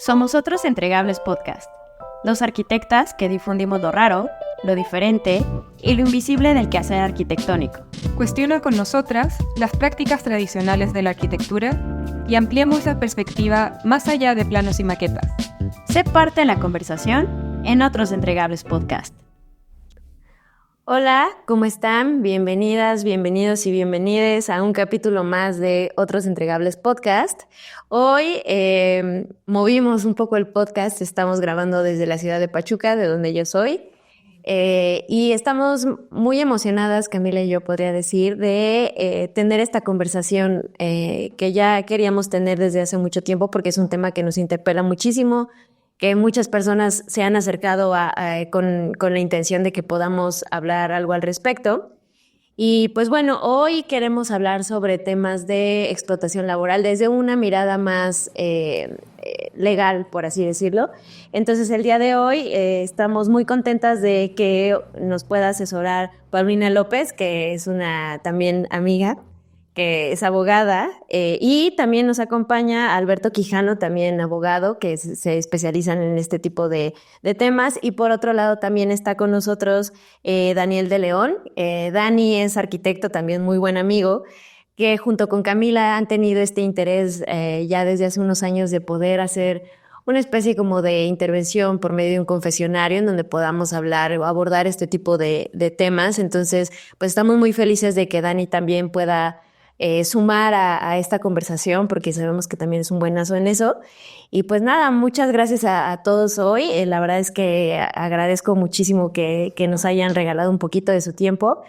Somos Otros Entregables Podcast, dos arquitectas que difundimos lo raro, lo diferente y lo invisible del quehacer arquitectónico. Cuestiona con nosotras las prácticas tradicionales de la arquitectura y ampliemos la perspectiva más allá de planos y maquetas. Sé parte de la conversación en Otros Entregables Podcast. Hola, ¿cómo están? Bienvenidas, bienvenidos y bienvenides a un capítulo más de Otros Entregables Podcast. Hoy movimos un poco el podcast, estamos grabando desde la ciudad de Pachuca, de donde yo soy, y estamos muy emocionadas, Camila y yo podría decir, de tener esta conversación que ya queríamos tener desde hace mucho tiempo porque es un tema que nos interpela muchísimo, que muchas personas se han acercado con la intención de que podamos hablar algo al respecto. Y pues bueno, hoy queremos hablar sobre temas de explotación laboral desde una mirada más legal, por así decirlo. Entonces, el día de hoy estamos muy contentas de que nos pueda asesorar Paulina López, que es una también amiga, que es abogada, y también nos acompaña Alberto Quijano, también abogado, que se especializan en este tipo de temas. Y por otro lado también está con nosotros Daniel de León. Dani es arquitecto, también muy buen amigo, que junto con Camila han tenido este interés ya desde hace unos años de poder hacer una especie como de intervención por medio de un confesionario en donde podamos hablar o abordar este tipo de temas. Entonces, pues estamos muy felices de que Dani también pueda sumar a esta conversación porque sabemos que también es un buenazo en eso. Y pues nada, muchas gracias a todos hoy. La verdad es que agradezco muchísimo que nos hayan regalado un poquito de su tiempo.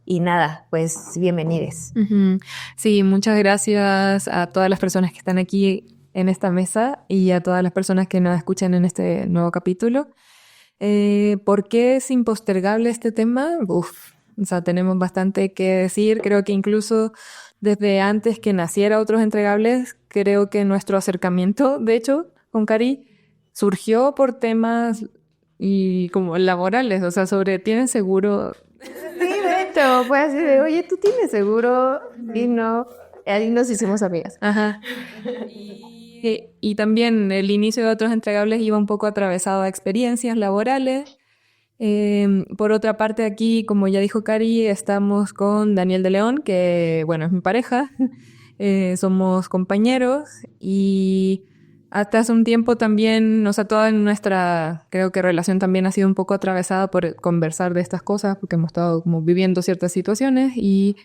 Y nada, pues bienvenidos. Uh-huh. Sí, muchas gracias a todas las personas que están aquí en esta mesa y a todas las personas que nos escuchan en este nuevo capítulo. ¿Por qué es impostergable este tema? O sea, tenemos bastante que decir. Creo que incluso desde antes que naciera Otros Entregables, creo que nuestro acercamiento, de hecho, con Cari, surgió por temas y como laborales, o sea, sobre ¿tienen seguro? Sí, de hecho, fue así de, oye, ¿tú tienes seguro? Y no, ahí nos hicimos amigas. Ajá. Y también el inicio de Otros Entregables iba un poco atravesado a experiencias laborales. Por otra parte, aquí, como ya dijo Cari, estamos con Daniel de León, que, bueno, es mi pareja. Somos compañeros y hasta hace un tiempo también, o sea, toda nuestra, creo que relación también ha sido un poco atravesada por conversar de estas cosas, porque hemos estado como viviendo ciertas situaciones y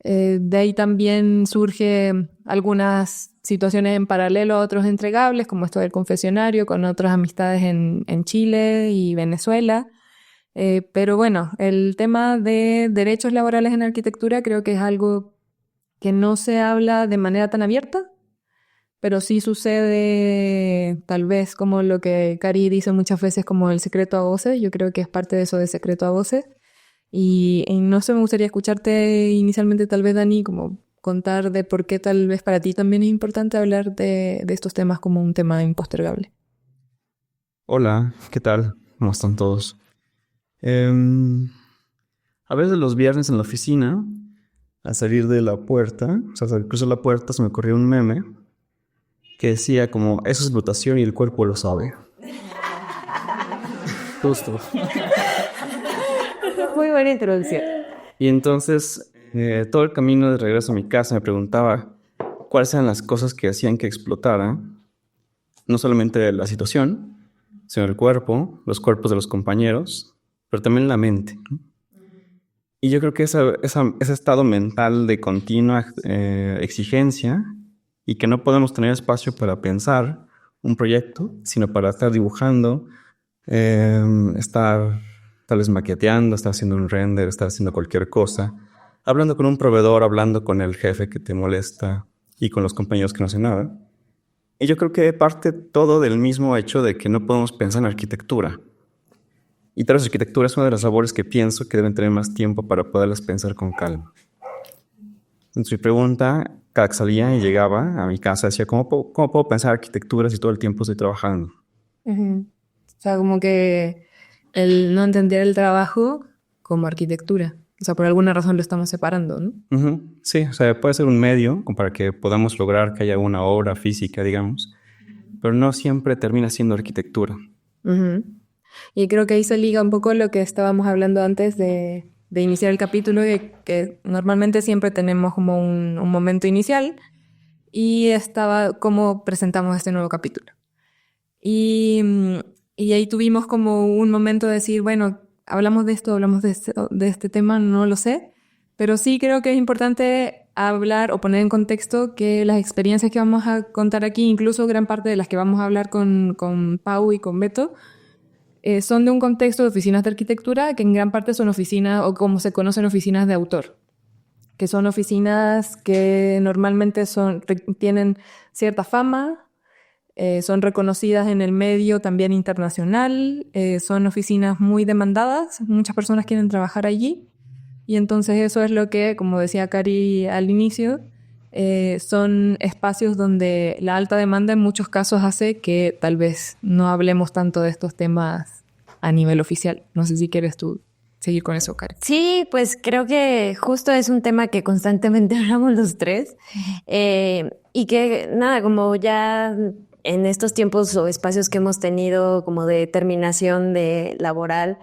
de ahí también surge algunas situaciones en paralelo a Otros Entregables, como esto del confesionario, con otras amistades en Chile y Venezuela. Pero bueno, el tema de derechos laborales en arquitectura creo que es algo que no se habla de manera tan abierta, pero sí sucede tal vez como lo que Cari dice muchas veces como el secreto a voces. Yo creo que es parte de eso de secreto a voces. Y no sé, me gustaría escucharte inicialmente tal vez, Dani, como contar de por qué tal vez para ti también es importante hablar de estos temas como un tema impostergable. Hola, ¿qué tal? ¿Cómo están todos? A veces los viernes en la oficina, al salir de la puerta, o sea, al cruzar la puerta, se me ocurrió un meme que decía como, eso es explotación y el cuerpo lo sabe. Justo. Muy buena introducción. Y entonces, todo el camino de regreso a mi casa me preguntaba cuáles eran las cosas que hacían que explotara, no solamente la situación, sino el cuerpo, los cuerpos de los compañeros, pero también la mente, ¿no? Y yo creo que ese estado mental de continua exigencia y que no podemos tener espacio para pensar un proyecto, sino para estar dibujando, estar tal vez maqueteando, estar haciendo un render, estar haciendo cualquier cosa, hablando con un proveedor, hablando con el jefe que te molesta y con los compañeros que no hacen nada. Y yo creo que parte todo del mismo hecho de que no podemos pensar en arquitectura. Y tal vez la arquitectura es una de las labores que pienso que deben tener más tiempo para poderlas pensar con calma. Entonces mi pregunta, cada que salía y llegaba a mi casa, decía, ¿cómo puedo pensar arquitectura si todo el tiempo estoy trabajando? Uh-huh. O sea, como que el no entender el trabajo como arquitectura. O sea, por alguna razón lo estamos separando, ¿no? Uh-huh. Sí, o sea, puede ser un medio para que podamos lograr que haya una obra física, digamos. pero no siempre termina siendo arquitectura. Uh-huh. Y creo que ahí se liga un poco lo que estábamos hablando antes de iniciar el capítulo, que normalmente siempre tenemos como un momento inicial, y estaba cómo presentamos este nuevo capítulo. Y ahí tuvimos como un momento de decir, bueno, hablamos de esto, hablamos de este tema, no lo sé, pero sí creo que es importante hablar o poner en contexto que las experiencias que vamos a contar aquí, incluso gran parte de las que vamos a hablar con Pau y con Beto, son de un contexto de oficinas de arquitectura que en gran parte son oficinas, o como se conocen, oficinas de autor, que son oficinas que normalmente tienen cierta fama, son reconocidas en el medio también internacional, son oficinas muy demandadas, muchas personas quieren trabajar allí, y entonces eso es lo que, como decía Cari al inicio, son espacios donde la alta demanda en muchos casos hace que tal vez no hablemos tanto de estos temas a nivel oficial. No sé si quieres tú seguir con eso, Cari. Sí, pues creo que justo es un tema que constantemente hablamos los tres, y que nada, como ya en estos tiempos o espacios que hemos tenido como de terminación de laboral,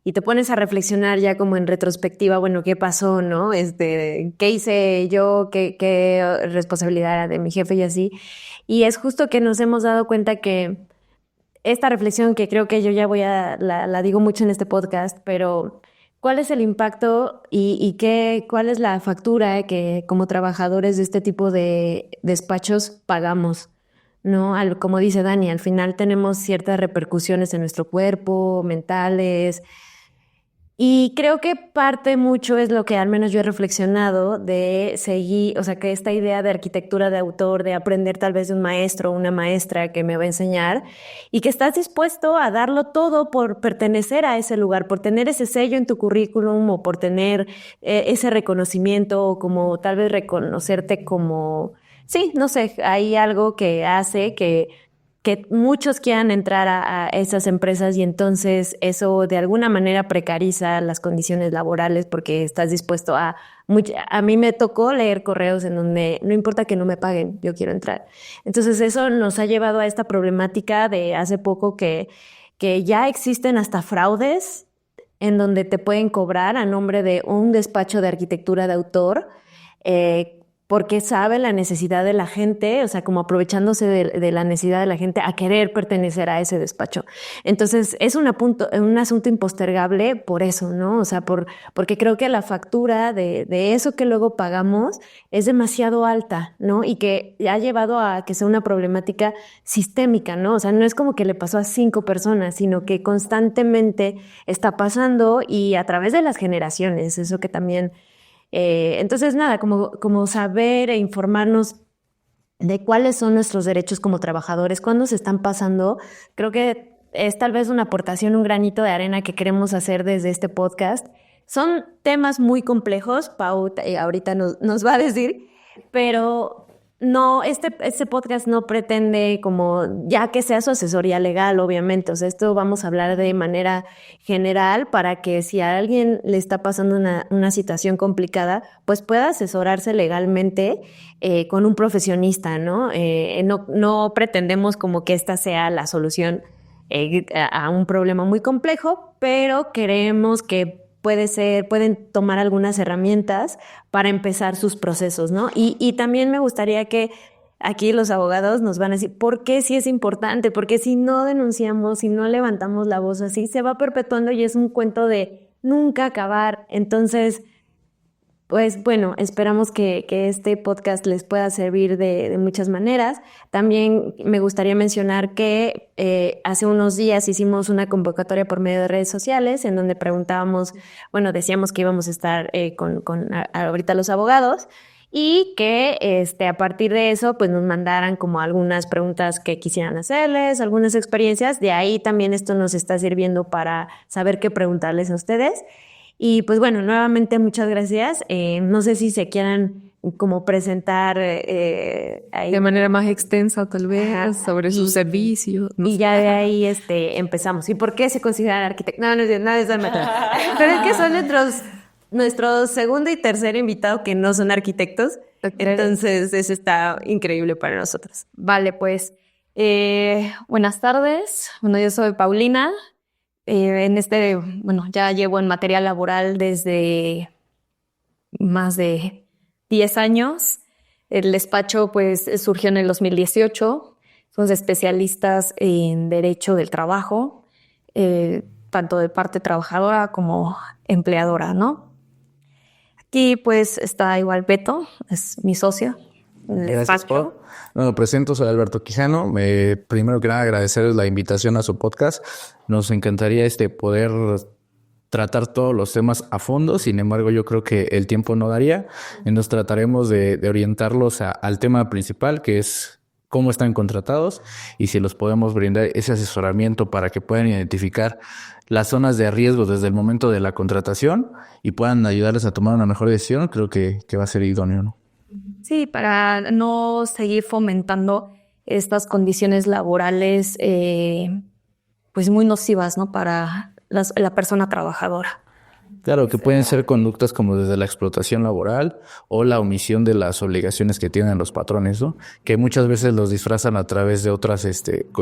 y te pones a reflexionar ya como en retrospectiva, bueno, ¿qué pasó, no? ¿Qué hice yo? ¿Qué responsabilidad era de mi jefe y así? Y es justo que nos hemos dado cuenta que esta reflexión, que creo que yo ya la digo mucho en este podcast, pero ¿cuál es el impacto y cuál es la factura que como trabajadores de este tipo de despachos pagamos? ¿No? Como dice Dani, al final tenemos ciertas repercusiones en nuestro cuerpo, mentales. Y creo que parte mucho es lo que al menos yo he reflexionado de seguir, o sea, que esta idea de arquitectura de autor, de aprender tal vez de un maestro o una maestra que me va a enseñar, y que estás dispuesto a darlo todo por pertenecer a ese lugar, por tener ese sello en tu currículum o por tener ese reconocimiento, o como tal vez reconocerte como, sí, no sé, hay algo que hace que muchos quieran entrar a esas empresas, y entonces eso de alguna manera precariza las condiciones laborales porque estás dispuesto a mí me tocó leer correos en donde no importa que no me paguen, yo quiero entrar. Entonces eso nos ha llevado a esta problemática de hace poco que ya existen hasta fraudes en donde te pueden cobrar a nombre de un despacho de arquitectura de autor, porque sabe la necesidad de la gente, o sea, como aprovechándose de la necesidad de la gente a querer pertenecer a ese despacho. Entonces, es un asunto impostergable por eso, ¿no? O sea, porque creo que la factura de eso que luego pagamos es demasiado alta, ¿no? Y que ha llevado a que sea una problemática sistémica, ¿no? O sea, no es como que le pasó a 5 personas, sino que constantemente está pasando y a través de las generaciones, eso que también... entonces, nada, como saber e informarnos de cuáles son nuestros derechos como trabajadores, cuándo se están pasando, creo que es tal vez una aportación, un granito de arena que queremos hacer desde este podcast. Son temas muy complejos, Pau ahorita nos va a decir, pero no, este podcast no pretende como ya que sea su asesoría legal, obviamente. O sea, esto vamos a hablar de manera general para que si a alguien le está pasando una situación complicada, pues pueda asesorarse legalmente con un profesionista, ¿no? No pretendemos como que esta sea la solución a un problema muy complejo, pero queremos que pueden tomar algunas herramientas para empezar sus procesos, ¿no? Y también me gustaría que aquí los abogados nos van a decir por qué sí es importante, porque si no denunciamos, si no levantamos la voz así, se va perpetuando y es un cuento de nunca acabar. Entonces, pues bueno, esperamos que este podcast les pueda servir de muchas maneras. También me gustaría mencionar que hace unos días hicimos una convocatoria por medio de redes sociales en donde preguntábamos, bueno, decíamos que íbamos a estar con ahorita los abogados, y que a partir de eso pues nos mandaran como algunas preguntas que quisieran hacerles, algunas experiencias. De ahí también esto nos está sirviendo para saber qué preguntarles a ustedes. Y pues bueno, nuevamente muchas gracias. No sé si se quieran como presentar ahí. De manera más extensa tal vez, sobre su servicio. Y ya de ahí empezamos. ¿Y por qué se consideran arquitectos? No, nada de eso. Pero es que son nuestro segundo y tercer invitado que no son arquitectos. Entonces eso está increíble para nosotros. Vale, pues Buenas tardes. Bueno, yo soy Paulina. Ya llevo en materia laboral desde más de 10 años. El despacho, pues, surgió en el 2018. Somos especialistas en derecho del trabajo, tanto de parte trabajadora como empleadora, ¿no? Aquí, pues, está igual Beto, es mi socio. Gracias, Pau. Me presento, soy Alberto Quijano. Primero que nada, agradecerles la invitación a su podcast. Nos encantaría poder tratar todos los temas a fondo. Sin embargo, yo creo que el tiempo no daría. Entonces trataremos de orientarlos al tema principal, que es cómo están contratados y si los podemos brindar ese asesoramiento para que puedan identificar las zonas de riesgo desde el momento de la contratación y puedan ayudarles a tomar una mejor decisión. Creo que va a ser idóneo, ¿no? Sí, para no seguir fomentando estas condiciones laborales pues muy nocivas, ¿no? Para la persona trabajadora. Claro, que pueden ser conductas como desde la explotación laboral o la omisión de las obligaciones que tienen los patrones, ¿no? Que muchas veces los disfrazan a través de otras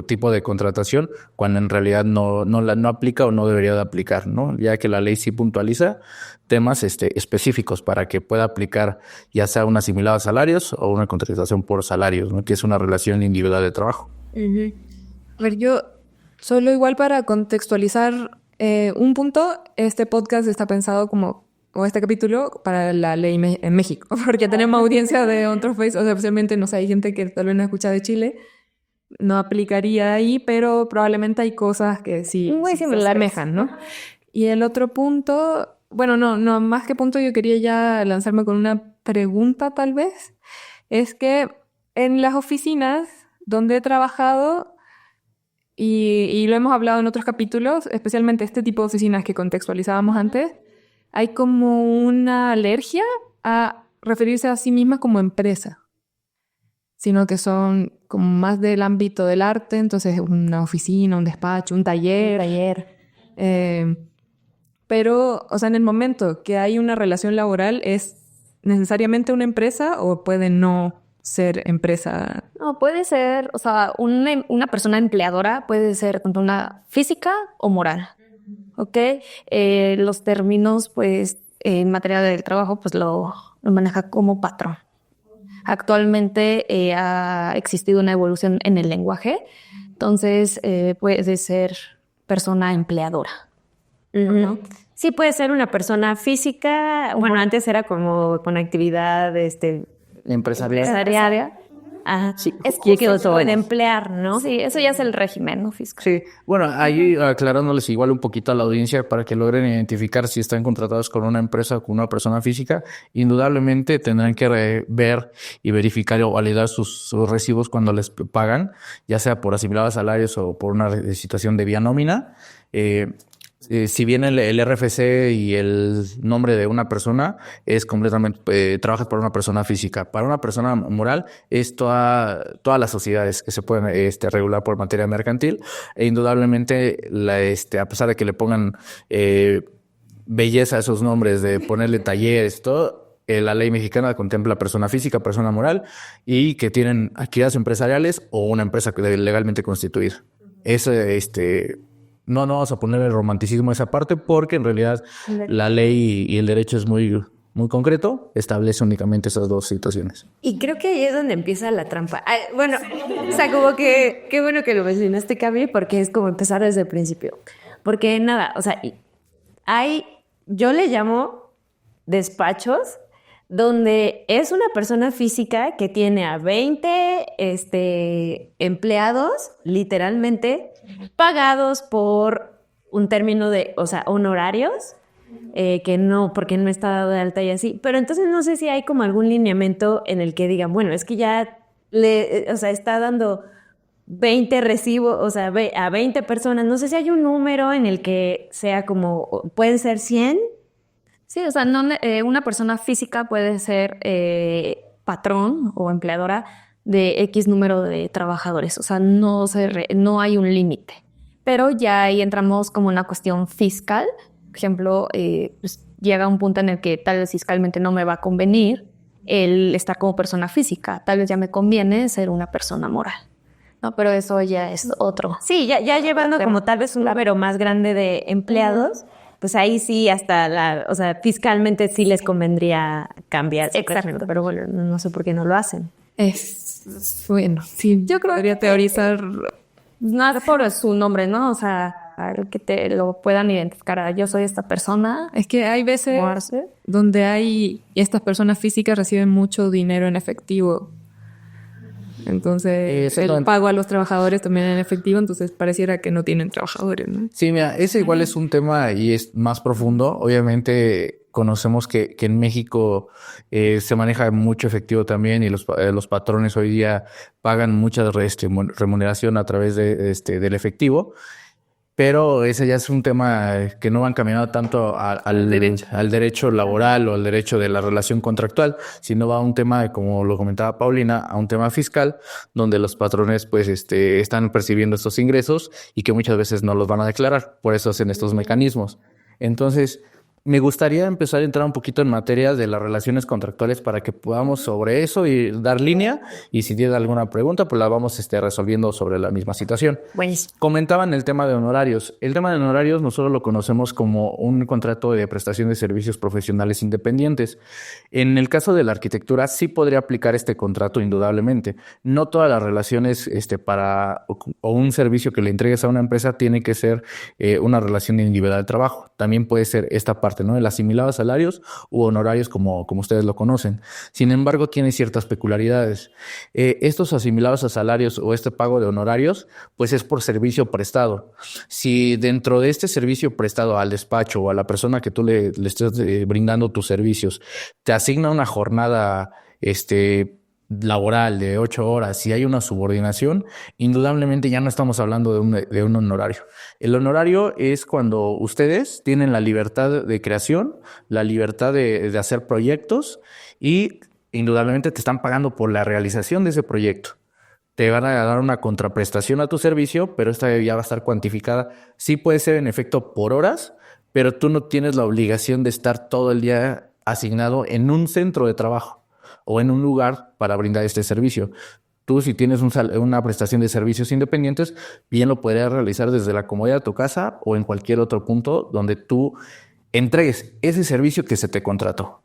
tipo de contratación cuando en realidad no aplica o no debería de aplicar, ¿no? Ya que la ley sí puntualiza temas específicos para que pueda aplicar ya sea un asimilado a salarios o una contratación por salarios, ¿no? Que es una relación individual de trabajo. Uh-huh. A ver, yo solo igual para contextualizar un punto, este podcast está pensado o este capítulo para la ley en México, porque tenemos audiencia de otros países, o sea, especialmente, no sé, hay gente que tal vez no escucha de Chile, no aplicaría ahí, pero probablemente hay cosas que sí se asemejan, ¿no? Y el otro punto, bueno, no, más que punto, yo quería ya lanzarme con una pregunta tal vez, es que en las oficinas donde he trabajado, y lo hemos hablado en otros capítulos, especialmente este tipo de oficinas que contextualizábamos antes, hay como una alergia a referirse a sí mismas como empresa, sino que son como más del ámbito del arte, entonces una oficina, un despacho, un taller. Pero, o sea, en el momento que hay una relación laboral, ¿es necesariamente una empresa o puede no ser empresa? No, puede ser, o sea, una persona empleadora puede ser tanto una física o moral, ¿ok? Los términos, pues, en materia del trabajo, pues lo maneja como patrón. Actualmente ha existido una evolución en el lenguaje, entonces puede ser persona empleadora. Uh-huh. Sí, puede ser una persona física, bueno, antes era como con actividad, empresarial. Ajá. Sí, es que quedó todo de emplear, ¿no? Sí, eso ya es el régimen, ¿no? Fiscal. Sí, bueno, ahí aclarándoles igual un poquito a la audiencia para que logren identificar si están contratados con una empresa o con una persona física, indudablemente tendrán que ver y verificar o validar sus recibos cuando les pagan, ya sea por asimilado a salarios o por una situación de vía nómina. Si bien el RFC y el nombre de una persona es completamente, trabajas para una persona física. Para una persona moral es todas las sociedades que se pueden regular por materia mercantil. E indudablemente, a pesar de que le pongan belleza a esos nombres, de ponerle talleres, todo, la ley mexicana contempla persona física, persona moral y que tienen actividades empresariales o una empresa legalmente constituida. Eso, no vamos a poner el romanticismo a esa parte porque en realidad la ley y el derecho es muy, muy concreto, establece únicamente esas dos situaciones. Y creo que ahí es donde empieza la trampa. Bueno, o sea, como que qué bueno que lo mencionaste, Cami, porque es como empezar desde el principio. Porque nada, o sea, yo le llamo despachos donde es una persona física que tiene a 20 empleados, literalmente, pagados por un término de, o sea, honorarios, que no, porque no está dado de alta y así. Pero entonces no sé si hay como algún lineamiento en el que digan, bueno, es que ya está dando 20 recibos, o sea, a 20 personas. No sé si hay un número en el que sea como, pueden ser 100. Sí, o sea, una persona física puede ser patrón o empleadora de X número de trabajadores. O sea, no hay un límite. Pero ya ahí entramos como una cuestión fiscal. Por ejemplo, pues llega un punto en el que tal vez fiscalmente no me va a convenir el estar como persona física. Tal vez ya me conviene ser una persona moral. No, pero eso ya es otro. Sí, ya llevando como tal vez un número más grande de empleados, pues ahí sí hasta o sea, fiscalmente sí les convendría cambiar. Exacto. Pero bueno, no sé por qué no lo hacen. Bueno, sí, Yo creo podría que- teorizar. Nada por su nombre, ¿no? O sea, que te lo puedan identificar. Yo soy esta persona. Es que hay veces Moverse. donde estas personas físicas reciben mucho dinero en efectivo. Entonces, el Exactamente. pago a los trabajadores también en efectivo, entonces pareciera que no tienen trabajadores, ¿no? Sí, mira, ese igual es un tema y es más profundo. Obviamente conocemos que en México se maneja mucho efectivo también y los patrones hoy día pagan mucha remuneración a través del efectivo. Pero ese ya es un tema que no va encaminado tanto al derecho laboral o al derecho de la relación contractual, sino va a un tema, como lo comentaba Paulina, a un tema fiscal, donde los patrones pues están percibiendo estos ingresos y que muchas veces no los van a declarar. Por eso hacen estos mecanismos. Entonces, me gustaría empezar a entrar un poquito en materia de las relaciones contractuales para que podamos sobre eso y dar línea. Y si tienes alguna pregunta, pues la vamos resolviendo sobre la misma situación. Buenísimo. Comentaban el tema de honorarios. El tema de honorarios nosotros lo conocemos como un contrato de prestación de servicios profesionales independientes. En el caso de la arquitectura sí podría aplicar este contrato indudablemente. No todas las relaciones o un servicio que le entregues a una empresa tiene que ser una relación individual de trabajo. También puede ser esta parte, ¿no? El asimilado a salarios u honorarios como ustedes lo conocen. Sin embargo, tiene ciertas peculiaridades. Estos asimilados a salarios o este pago de honorarios, pues es por servicio prestado. Si dentro de este servicio prestado al despacho o a la persona que tú le estés brindando tus servicios, te asigna una jornada laboral de 8 horas y hay una subordinación, indudablemente ya no estamos hablando de un honorario. El honorario es cuando ustedes tienen la libertad de creación, la libertad de hacer proyectos y indudablemente te están pagando por la realización de ese proyecto. Te van a dar una contraprestación a tu servicio, pero esta ya va a estar cuantificada. Sí puede ser en efecto por horas, pero tú no tienes la obligación de estar todo el día asignado en un centro de trabajo o en un lugar para brindar este servicio. Tú, si tienes una prestación de servicios independientes, bien lo podrías realizar desde la comodidad de tu casa o en cualquier otro punto donde tú entregues ese servicio que se te contrató.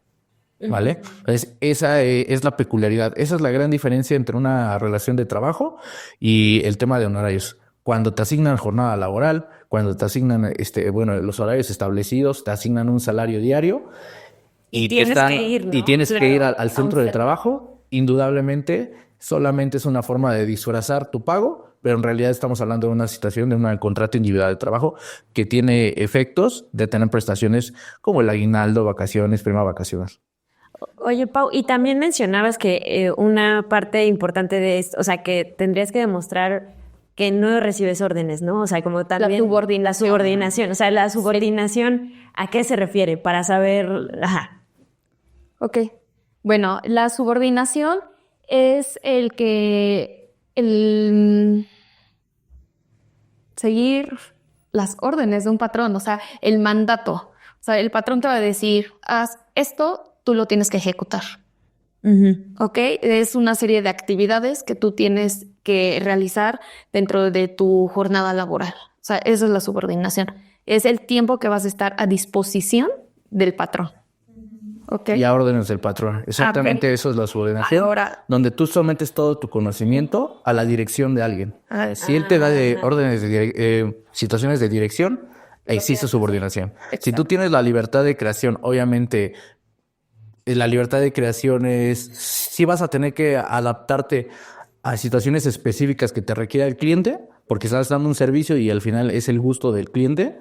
¿Vale? Entonces, esa es la peculiaridad. Esa es la gran diferencia entre una relación de trabajo y el tema de honorarios. Cuando te asignan jornada laboral, cuando te asignan los horarios establecidos, te asignan un salario diario y tienes que ir, ¿no? y tienes que ir al A centro un de trabajo, indudablemente solamente es una forma de disfrazar tu pago, pero en realidad estamos hablando de una situación de un contrato individual de trabajo que tiene efectos de tener prestaciones como el aguinaldo, vacaciones, prima vacacional. Oye, Pau, y también mencionabas que una parte importante de esto, o sea, que tendrías que demostrar que no recibes órdenes, ¿no? O sea, como también... La subordinación. O sea, la subordinación, ¿a qué se refiere? Para saber... Ajá. Ok. Bueno, la subordinación es seguir las órdenes de un patrón, o sea, el mandato. O sea, el patrón te va a decir, haz esto, tú lo tienes que ejecutar. ¿Ok? Es una serie de actividades que tú tienes que realizar dentro de tu jornada laboral. O sea, esa es la subordinación. Es el tiempo que vas a estar a disposición del patrón. ¿Ok? Y a órdenes del patrón. Exactamente, Ok. eso es la subordinación. Ahora- donde tú sometes todo tu conocimiento a la dirección de alguien. Si él te da órdenes situaciones de dirección, existe subordinación. Si tú tienes la libertad de creación, obviamente la libertad de creación sí vas a tener que adaptarte a situaciones específicas que te requiera el cliente, porque estás dando un servicio y al final es el gusto del cliente.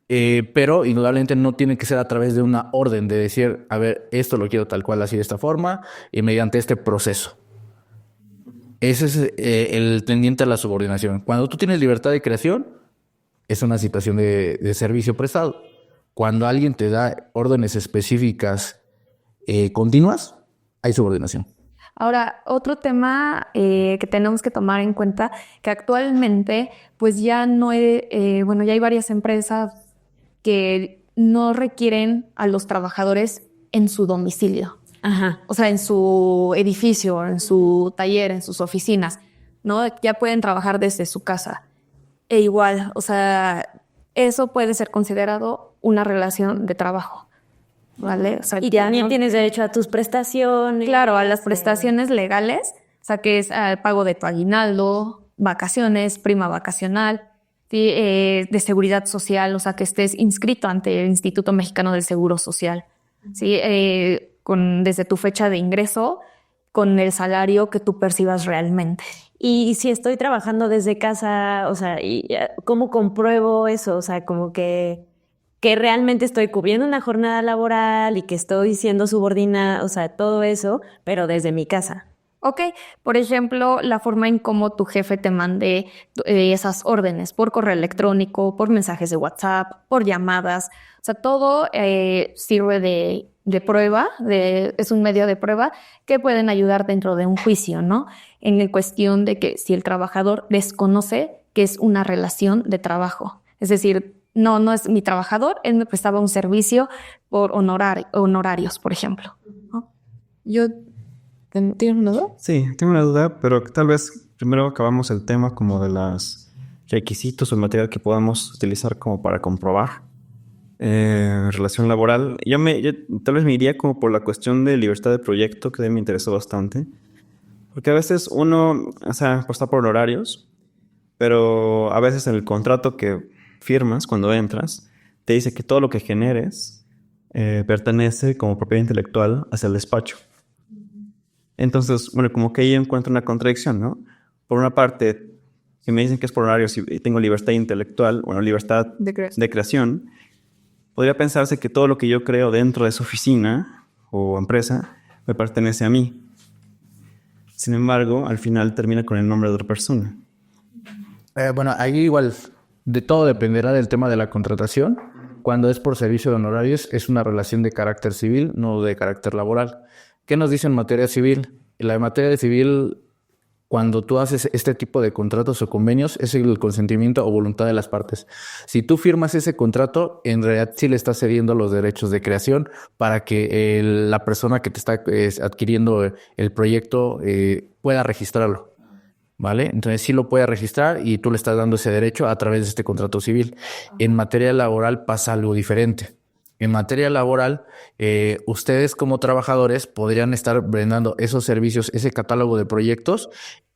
Pero indudablemente no tiene que ser a través de una orden de decir, a ver, esto lo quiero tal cual, así de esta forma, y mediante este proceso. Ese es el tendiente a la subordinación. Cuando tú tienes libertad de creación, es una situación de servicio prestado. Cuando alguien te da órdenes específicas continuas, hay subordinación. Ahora, otro tema que tenemos que tomar en cuenta, que actualmente pues ya no ya hay varias empresas que no requieren a los trabajadores en su domicilio. Ajá. O sea, en su edificio, en su taller, en sus oficinas. ¿no? Ya pueden trabajar desde su casa. E igual, o sea, eso puede ser considerado una relación de trabajo, ¿vale? O sea, Y también tienes derecho a tus prestaciones. claro, a las prestaciones legales, o sea, que es al pago de tu aguinaldo, vacaciones, prima vacacional, ¿sí? De seguridad social, o sea, que estés inscrito ante el Instituto Mexicano del Seguro Social, ¿sí? Desde tu fecha de ingreso, con el salario que tú percibas realmente. Y si estoy trabajando desde casa, o sea, ¿cómo compruebo eso? O sea, como que realmente estoy cubriendo una jornada laboral y que estoy siendo subordinada, o sea, todo eso, pero desde mi casa. Ok, por ejemplo, la forma en cómo tu jefe te mande esas órdenes por correo electrónico, por mensajes de WhatsApp, por llamadas, o sea, todo sirve de prueba, es un medio de prueba que pueden ayudar dentro de un juicio, ¿no? En la cuestión de que si el trabajador desconoce que es una relación de trabajo, es decir, no es mi trabajador, él me prestaba un servicio por honorarios, por ejemplo, ¿no? ¿Tienes una duda? Sí, tengo una duda, pero tal vez primero acabamos el tema como de los requisitos o el material que podamos utilizar como para comprobar relación laboral. Yo tal vez me iría como por la cuestión de libertad de proyecto, que me interesó bastante. Porque a veces uno, o sea, pues está por horarios, pero a veces en el contrato que firmas cuando entras, te dice que todo lo que generes pertenece como propiedad intelectual hacia el despacho. Entonces, bueno, como que ahí encuentro una contradicción, ¿no? Por una parte, si me dicen que es por horarios y tengo libertad intelectual, bueno, libertad de creación, podría pensarse que todo lo que yo creo dentro de esa oficina o empresa me pertenece a mí. Sin embargo, al final termina con el nombre de otra persona. Bueno, ahí igual de todo dependerá del tema de la contratación. Cuando es por servicio de honorarios es una relación de carácter civil, no de carácter laboral. ¿Qué nos dice en materia civil? En la materia civil, cuando tú haces este tipo de contratos o convenios, es el consentimiento o voluntad de las partes. Si tú firmas ese contrato, en realidad sí le estás cediendo los derechos de creación para que la persona que te está adquiriendo el proyecto pueda registrarlo, ¿vale? Entonces sí lo puede registrar y tú le estás dando ese derecho a través de este contrato civil. En materia laboral pasa algo diferente. En materia laboral, ustedes como trabajadores podrían estar brindando esos servicios, ese catálogo de proyectos,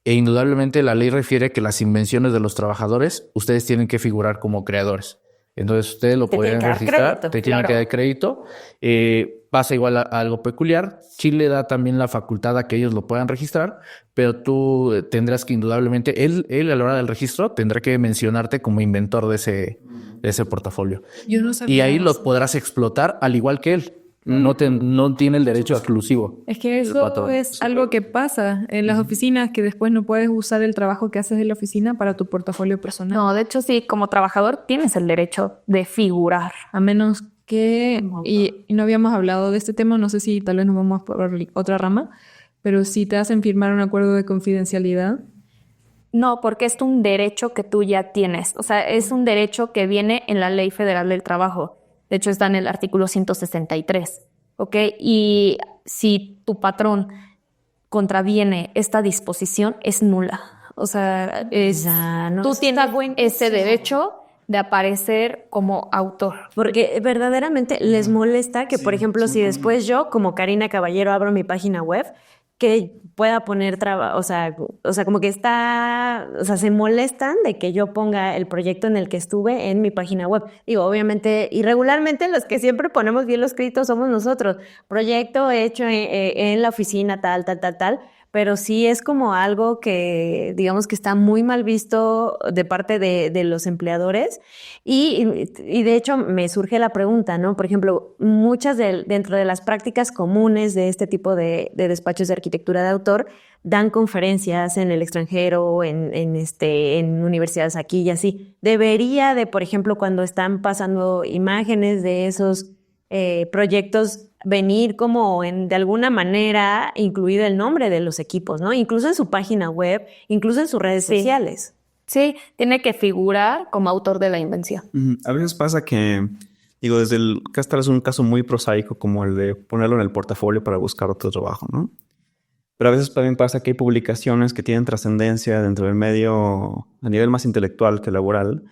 e indudablemente la ley refiere que las invenciones de los trabajadores, ustedes tienen que figurar como creadores. Entonces ustedes lo podrían registrar, te tienen que dar crédito. Pasa igual a algo peculiar. Chile da también la facultad a que ellos lo puedan registrar, pero tú tendrás que indudablemente, él a la hora del registro tendrá que mencionarte como inventor de ese portafolio. Yo no sabía Y ahí eso. lo podrás explotar al igual que él. No tiene el derecho exclusivo. Es que eso es algo que pasa en las oficinas, que después no puedes usar el trabajo que haces en la oficina para tu portafolio personal. No, de hecho sí, como trabajador tienes el derecho de figurar. A menos que, y no habíamos hablado de este tema, no sé si tal vez nos vamos por otra rama, pero si te hacen firmar un acuerdo de confidencialidad. No, porque es un derecho que tú ya tienes. O sea, es un derecho que viene en la Ley Federal del Trabajo. De hecho, está en el artículo 163, ¿ok? Y si tu patrón contraviene esta disposición, es nula. O sea, tú tienes ese derecho de aparecer como autor. Porque verdaderamente les molesta que, por ejemplo, si después yo, como Karina Caballero, abro mi página web, que pueda poner o sea, como que se molestan de que yo ponga el proyecto en el que estuve en mi página web. Digo, obviamente, y regularmente los que siempre ponemos bien los escritos somos nosotros. Proyecto hecho en la oficina tal, pero sí es como algo que, digamos, que está muy mal visto de parte de los empleadores. Y de hecho me surge la pregunta, ¿no? Por ejemplo, muchas dentro de las prácticas comunes de este tipo de despachos de arquitectura de autor dan conferencias en el extranjero, en universidades aquí y así. Debería de, por ejemplo, cuando están pasando imágenes de esos proyectos, venir como de alguna manera incluido el nombre de los equipos, ¿no? Incluso en su página web, incluso en sus redes sociales. Sí, tiene que figurar como autor de la invención. A veces pasa que, digo, acá es un caso muy prosaico como el de ponerlo en el portafolio para buscar otro trabajo, ¿no? Pero a veces también pasa que hay publicaciones que tienen trascendencia dentro del medio a nivel más intelectual que laboral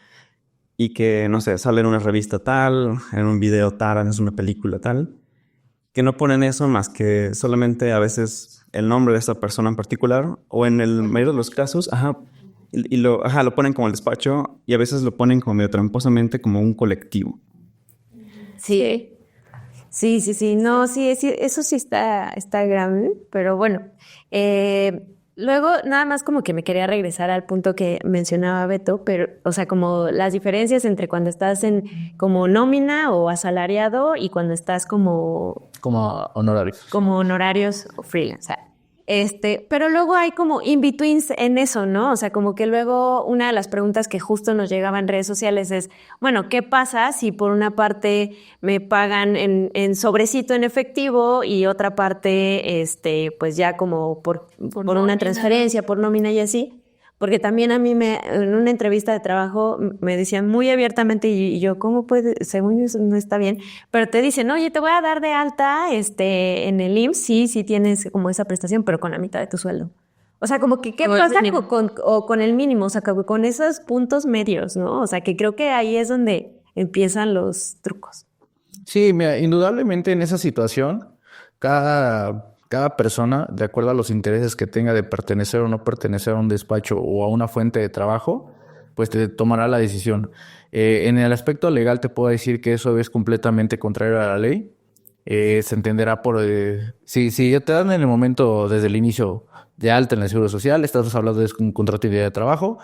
y que, no sé, sale en una revista tal, en un video tal, es una película tal, que no ponen eso más que solamente a veces el nombre de esa persona en particular o en el mayor de los casos, lo ponen como el despacho y a veces lo ponen como medio tramposamente como un colectivo. Sí. Sí. No, sí, eso sí está grave, pero bueno. Luego, nada más como que me quería regresar al punto que mencionaba Beto, pero, o sea, como las diferencias entre cuando estás en como nómina o asalariado y cuando estás como honorarios. Como honorarios o freelance. O sea, pero luego hay como in-betweens en eso, ¿no? O sea, como que luego una de las preguntas que justo nos llegaba en redes sociales es, bueno, ¿qué pasa si por una parte me pagan en sobrecito en efectivo y otra parte, pues ya como por una transferencia, por nómina y así? Porque también a mí en una entrevista de trabajo me decían muy abiertamente y yo, ¿cómo puede? Según yo no está bien, pero te dicen, oye, te voy a dar de alta en el IMSS, sí tienes como esa prestación, pero con la mitad de tu sueldo. O sea, como que, ¿qué pasa con el mínimo? O sea, con esos puntos medios, ¿no? O sea, que creo que ahí es donde empiezan los trucos. Sí, mira, indudablemente en esa situación, cada persona, de acuerdo a los intereses que tenga de pertenecer o no pertenecer a un despacho o a una fuente de trabajo, pues te tomará la decisión. En el aspecto legal te puedo decir que eso es completamente contrario a la ley. Se entenderá por... si te dan en el momento, desde el inicio de alta en el Seguro Social, estás hablando de un contrato de trabajo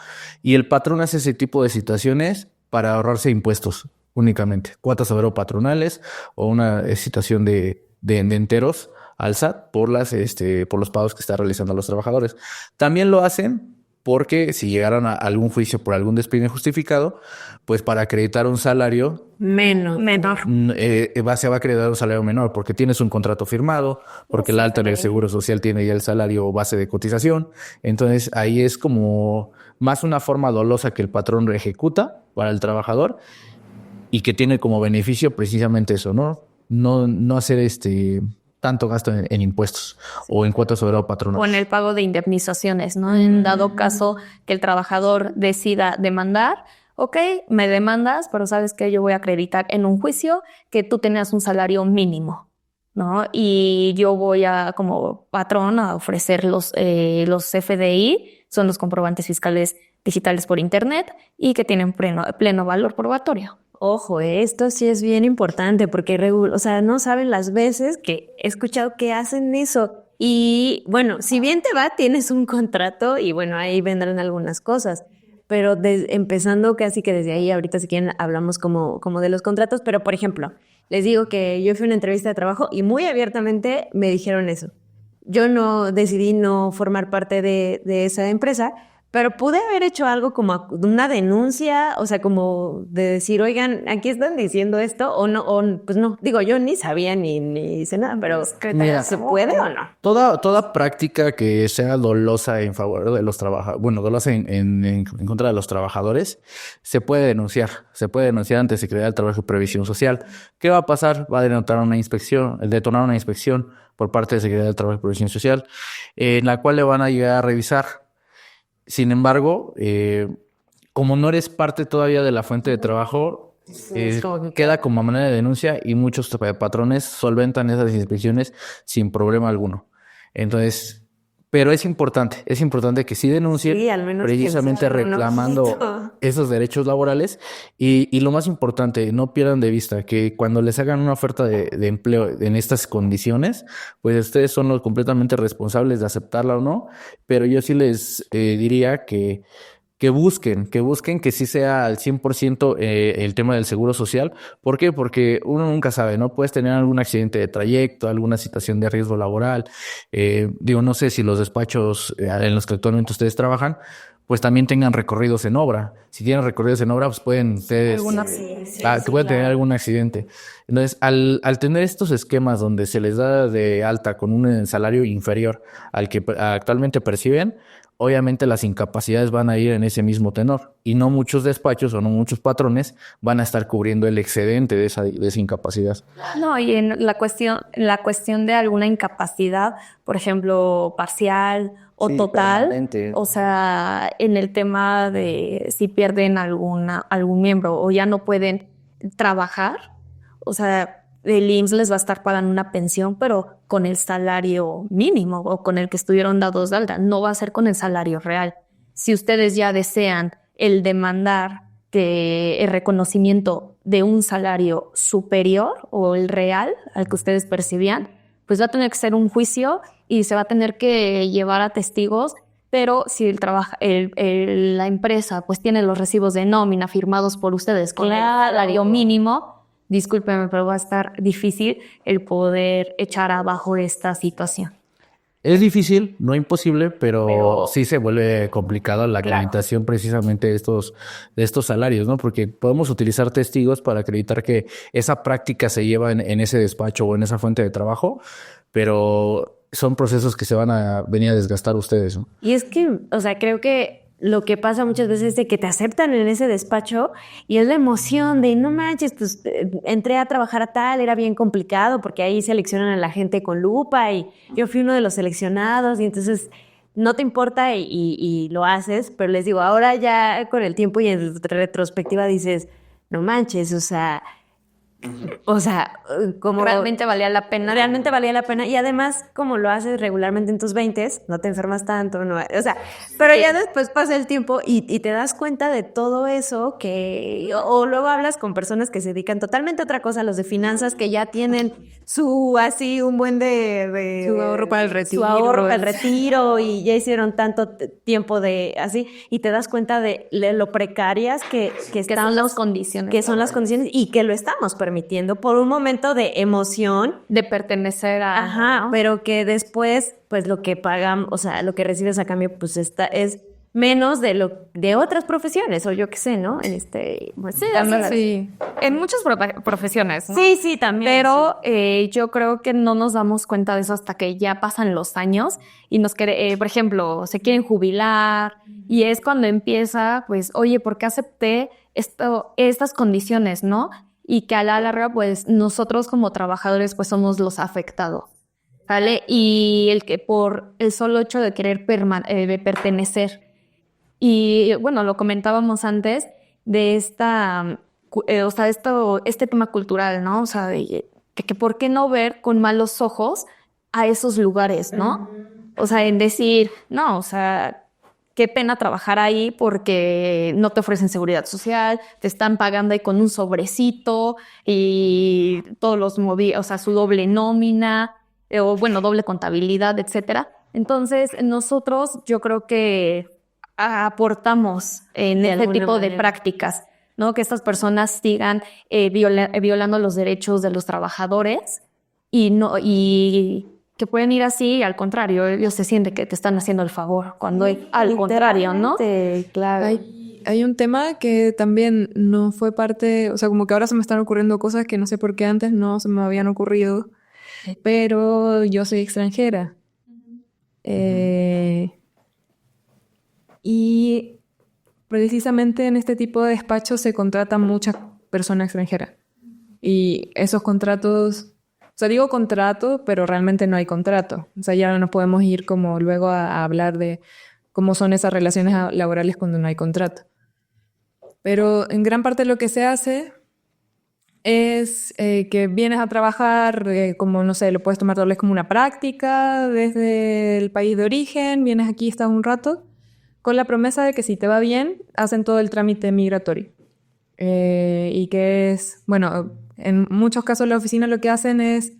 y el patrón hace ese tipo de situaciones para ahorrarse impuestos únicamente. Cuotas sobre patronales o una situación de enteros al SAT por los pagos que está realizando a los trabajadores. También lo hacen porque si llegaron a algún juicio por algún despido injustificado, pues para acreditar un salario menor. Se va a acreditar un salario menor porque tienes un contrato firmado, porque el alta en el Seguro Social tiene ya el salario base de cotización. Entonces ahí es como más una forma dolosa que el patrón ejecuta para el trabajador y que tiene como beneficio precisamente eso, ¿no? No hacer tanto gasto en impuestos o en cuotas sobre patronal. O en el pago de indemnizaciones, ¿no? En dado caso que el trabajador decida demandar, ok, me demandas, pero sabes que yo voy a acreditar en un juicio que tú tenías un salario mínimo, ¿no? Y yo voy a, como patrón, a ofrecer los FDI, son los comprobantes fiscales digitales por internet y que tienen pleno valor probatorio. Ojo, esto sí es bien importante porque, o sea, no saben las veces que he escuchado que hacen eso. Y bueno, si bien te va, tienes un contrato y bueno, ahí vendrán algunas cosas. Pero empezando casi que desde ahí, ahorita si quieren hablamos como de los contratos. Pero por ejemplo, les digo que yo fui a una entrevista de trabajo y muy abiertamente me dijeron eso. Yo decidí no formar parte de esa empresa, pero pude haber hecho algo como una denuncia, o sea, como de decir, oigan, aquí están diciendo esto, o no, pues no, digo, yo ni sabía ni hice nada, pero mira, ¿se puede o no? Toda práctica que sea dolosa en favor de los trabajadores, bueno, dolosa en contra de los trabajadores, se puede denunciar ante Secretaría del Trabajo y Previsión Social. ¿Qué va a pasar? Va a detonar una inspección por parte de Secretaría del Trabajo y Previsión Social, en la cual le van a llegar a revisar. Sin embargo, como no eres parte todavía de la fuente de trabajo, queda como manera de denuncia y muchos patrones solventan esas inspecciones sin problema alguno. Entonces, pero es importante que sí denuncien, sí, al menos precisamente reclamando esos derechos laborales y lo más importante, no pierdan de vista que cuando les hagan una oferta de empleo en estas condiciones, pues ustedes son los completamente responsables de aceptarla o no, pero yo sí les diría que busquen que sí sea al 100% el tema del seguro social. ¿Por qué? Porque uno nunca sabe, ¿no? Puedes tener algún accidente de trayecto, alguna situación de riesgo laboral. No sé si los despachos en los que actualmente ustedes trabajan, pues también tengan recorridos en obra. Si tienen recorridos en obra, pues pueden ustedes tener algún accidente. Entonces, al tener estos esquemas donde se les da de alta con un salario inferior al que actualmente perciben, obviamente las incapacidades van a ir en ese mismo tenor y no muchos despachos o no muchos patrones van a estar cubriendo el excedente de esa incapacidad. No, y en la cuestión de alguna incapacidad, por ejemplo, parcial o total, permanente. o sea, en el tema de si pierden algún miembro o ya no pueden trabajar, o sea, el IMSS les va a estar pagando una pensión, pero con el salario mínimo o con el que estuvieron dados de alta, no va a ser con el salario real. Si ustedes ya desean el demandar el reconocimiento de un salario superior o el real al que ustedes percibían, pues va a tener que ser un juicio y se va a tener que llevar a testigos, pero si la empresa pues tiene los recibos de nómina firmados por ustedes con el salario mínimo, discúlpeme, pero va a estar difícil el poder echar abajo esta situación. Es difícil, no imposible, pero sí se vuelve complicada la acreditación precisamente de estos salarios, ¿no? Porque podemos utilizar testigos para acreditar que esa práctica se lleva en ese despacho o en esa fuente de trabajo, pero son procesos que se van a venir a desgastar ustedes, ¿no? Y es que, o sea, creo que lo que pasa muchas veces es de que te aceptan en ese despacho y es la emoción de, no manches, pues entré a trabajar a tal, era bien complicado porque ahí seleccionan a la gente con lupa y yo fui uno de los seleccionados y entonces no te importa y lo haces, pero les digo, ahora ya con el tiempo y en retrospectiva dices, no manches, o sea, como Realmente valía la pena. realmente valía la pena y además como lo haces regularmente en tus 20s, no te enfermas tanto, no, o sea, pero ya después pasa el tiempo y te das cuenta de todo eso o luego hablas con personas que se dedican totalmente a otra cosa, los de finanzas que ya tienen un buen de Su ahorro para el retiro. su ahorro para el retiro y ya hicieron tanto tiempo de así y te das cuenta de lo precarias que están son las condiciones. que son las condiciones y que lo estamos permitiendo por un momento de emoción, De pertenecer a... ajá, pero que después, pues lo que pagan, o sea, lo que recibes a cambio, pues es menos de otras profesiones, o yo qué sé, ¿no? Pues, Sí. En muchas profesiones, ¿no? sí, también. Pero yo creo que no nos damos cuenta de eso hasta que ya pasan los años y por ejemplo, se quieren jubilar y es cuando empieza, pues, oye, ¿por qué acepté estas condiciones, no? Y que a la larga, pues, nosotros como trabajadores, pues, somos los afectados, ¿vale? Y el que por el solo hecho de querer de pertenecer. Y bueno, lo comentábamos antes de este tema cultural, ¿no? O sea, de que por qué no ver con malos ojos a esos lugares, ¿no? O sea, en decir, no, o sea, qué pena trabajar ahí porque no te ofrecen seguridad social, te están pagando ahí con un sobrecito y todos o sea, su doble nómina, o bueno, doble contabilidad, etcétera. Entonces, nosotros yo creo que aportamos en este tipo de prácticas, ¿no? Que estas personas sigan violando los derechos de los trabajadores y que pueden ir así, al contrario, ellos se sienten que te están haciendo el favor, cuando es al contrario, ¿no? Claro. Hay un tema que también no fue parte, o sea, como que ahora se me están ocurriendo cosas que no sé por qué antes no se me habían ocurrido, pero yo soy extranjera. Y precisamente en este tipo de despachos se contratan muchas personas extranjeras. Y esos contratos, o sea, digo contrato, pero realmente no hay contrato. O sea, ya no nos podemos ir como luego a hablar de cómo son esas relaciones laborales cuando no hay contrato. Pero en gran parte lo que se hace es que vienes a trabajar, como no sé, lo puedes tomar tal vez como una práctica desde el país de origen, vienes aquí, estás un rato, con la promesa de que si te va bien, hacen todo el trámite migratorio. Y que es, bueno, en muchos casos la oficina lo que hacen es,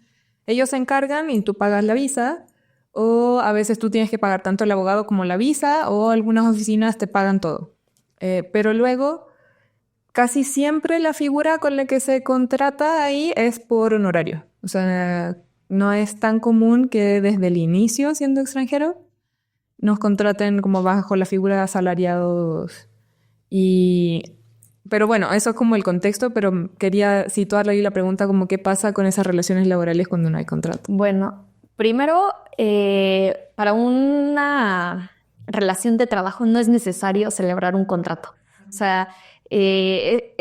ellos se encargan y tú pagas la visa, o a veces tú tienes que pagar tanto el abogado como la visa, o algunas oficinas te pagan todo. Pero luego, casi siempre la figura con la que se contrata ahí es por honorario. O sea, no es tan común que desde el inicio, siendo extranjero, nos contraten como bajo la figura de asalariados. Pero bueno, eso es como el contexto, pero quería situarle ahí la pregunta como qué pasa con esas relaciones laborales cuando no hay contrato. Bueno, primero, para una relación de trabajo no es necesario celebrar un contrato. O sea, el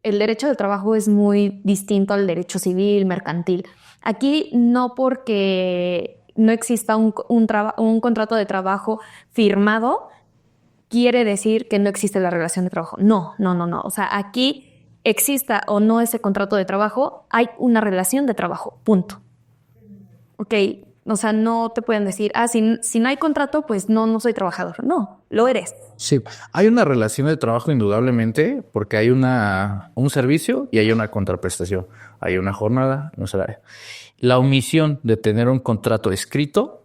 derecho del trabajo es muy distinto al derecho civil, mercantil. Aquí no porque no exista un contrato de trabajo firmado, quiere decir que no existe la relación de trabajo. No. O sea, aquí exista o no ese contrato de trabajo, hay una relación de trabajo, punto. Ok, o sea, no te pueden decir, si no hay contrato, pues no soy trabajador. No, lo eres. Sí, hay una relación de trabajo indudablemente porque hay un servicio y hay una contraprestación. Hay una jornada, un salario. La omisión de tener un contrato escrito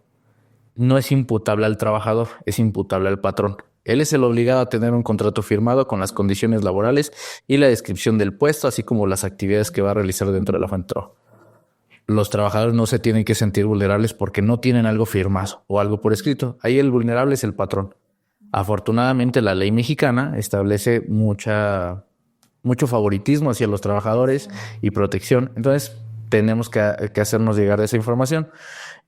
no es imputable al trabajador, es imputable al patrón. Él es el obligado a tener un contrato firmado con las condiciones laborales y la descripción del puesto, así como las actividades que va a realizar dentro de la fuente de trabajo. Los trabajadores no se tienen que sentir vulnerables porque no tienen algo firmado o algo por escrito. Ahí el vulnerable es el patrón. Afortunadamente, la ley mexicana establece mucho favoritismo hacia los trabajadores y protección. Entonces, tenemos que hacernos llegar esa información.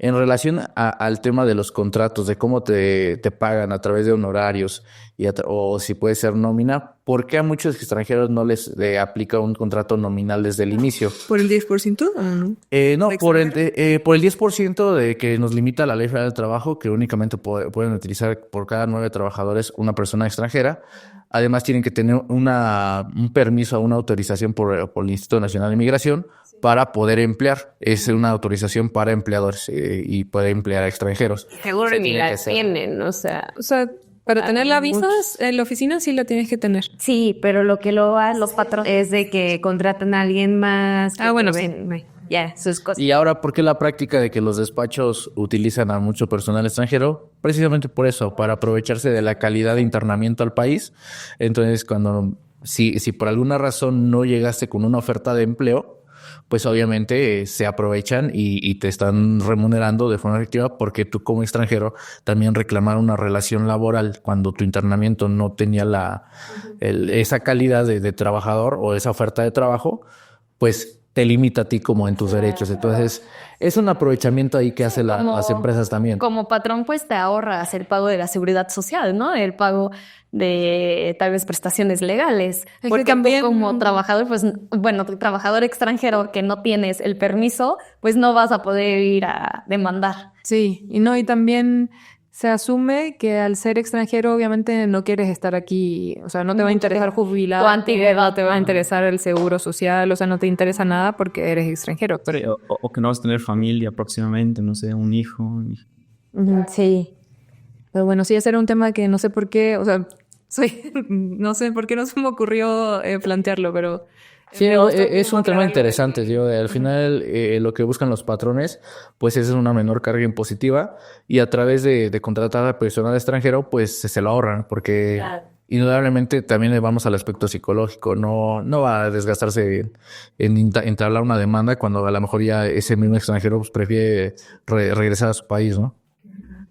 En relación al tema de los contratos, de cómo te pagan a través de honorarios o si puede ser nómina, ¿por qué a muchos extranjeros no les aplica un contrato nominal desde el inicio? ¿Por el 10% o no? No, por el 10% de que nos limita la Ley Federal del Trabajo, que únicamente pueden utilizar por cada 9 trabajadores una persona extranjera. Además, tienen que tener un permiso o una autorización por el Instituto Nacional de Migración para poder emplear. Es una autorización para empleadores y poder emplear a extranjeros. Seguro ni la tienen, o sea... O sea, para tener la visa en la oficina sí la tienes que tener. Sí, pero lo que lo hacen los patrones es de que contratan a alguien más. Bueno, sí. Ya, sus cosas. Y ahora, ¿por qué la práctica de que los despachos utilizan a mucho personal extranjero? Precisamente por eso, para aprovecharse de la calidad de internamiento al país. Entonces, si por alguna razón no llegaste con una oferta de empleo, pues obviamente se aprovechan y te están remunerando de forma efectiva porque tú como extranjero también reclamar una relación laboral cuando tu internamiento no tenía esa calidad de trabajador o esa oferta de trabajo, pues te limita a ti como en tus derechos. Entonces, es un aprovechamiento ahí que hacen las empresas también. Como patrón, pues te ahorras el pago de la seguridad social, ¿no? El pago de tal vez prestaciones legales. Es porque que también... tú como trabajador, pues, bueno, tu trabajador extranjero que no tienes el permiso, pues no vas a poder ir a demandar. Sí, y también se asume que al ser extranjero obviamente no quieres estar aquí, o sea, no te va a interesar jubilar, Tu antigüedad. te va a interesar el seguro social, o sea, no te interesa nada porque eres extranjero. Pero, o que no vas a tener familia próximamente, no sé, un hijo. Sí. Pero bueno, sí, ese era un tema que no sé por qué, o sea, no sé por qué no se me ocurrió plantearlo, pero... Sí, es un tema interesante. Al final, lo que buscan los patrones, pues es una menor carga impositiva y a través de contratar a personal extranjero, pues se lo ahorran porque indudablemente también le vamos al aspecto psicológico. No va a desgastarse en entablar una demanda cuando a lo mejor ya ese mismo extranjero pues, prefiere regresar a su país, ¿no?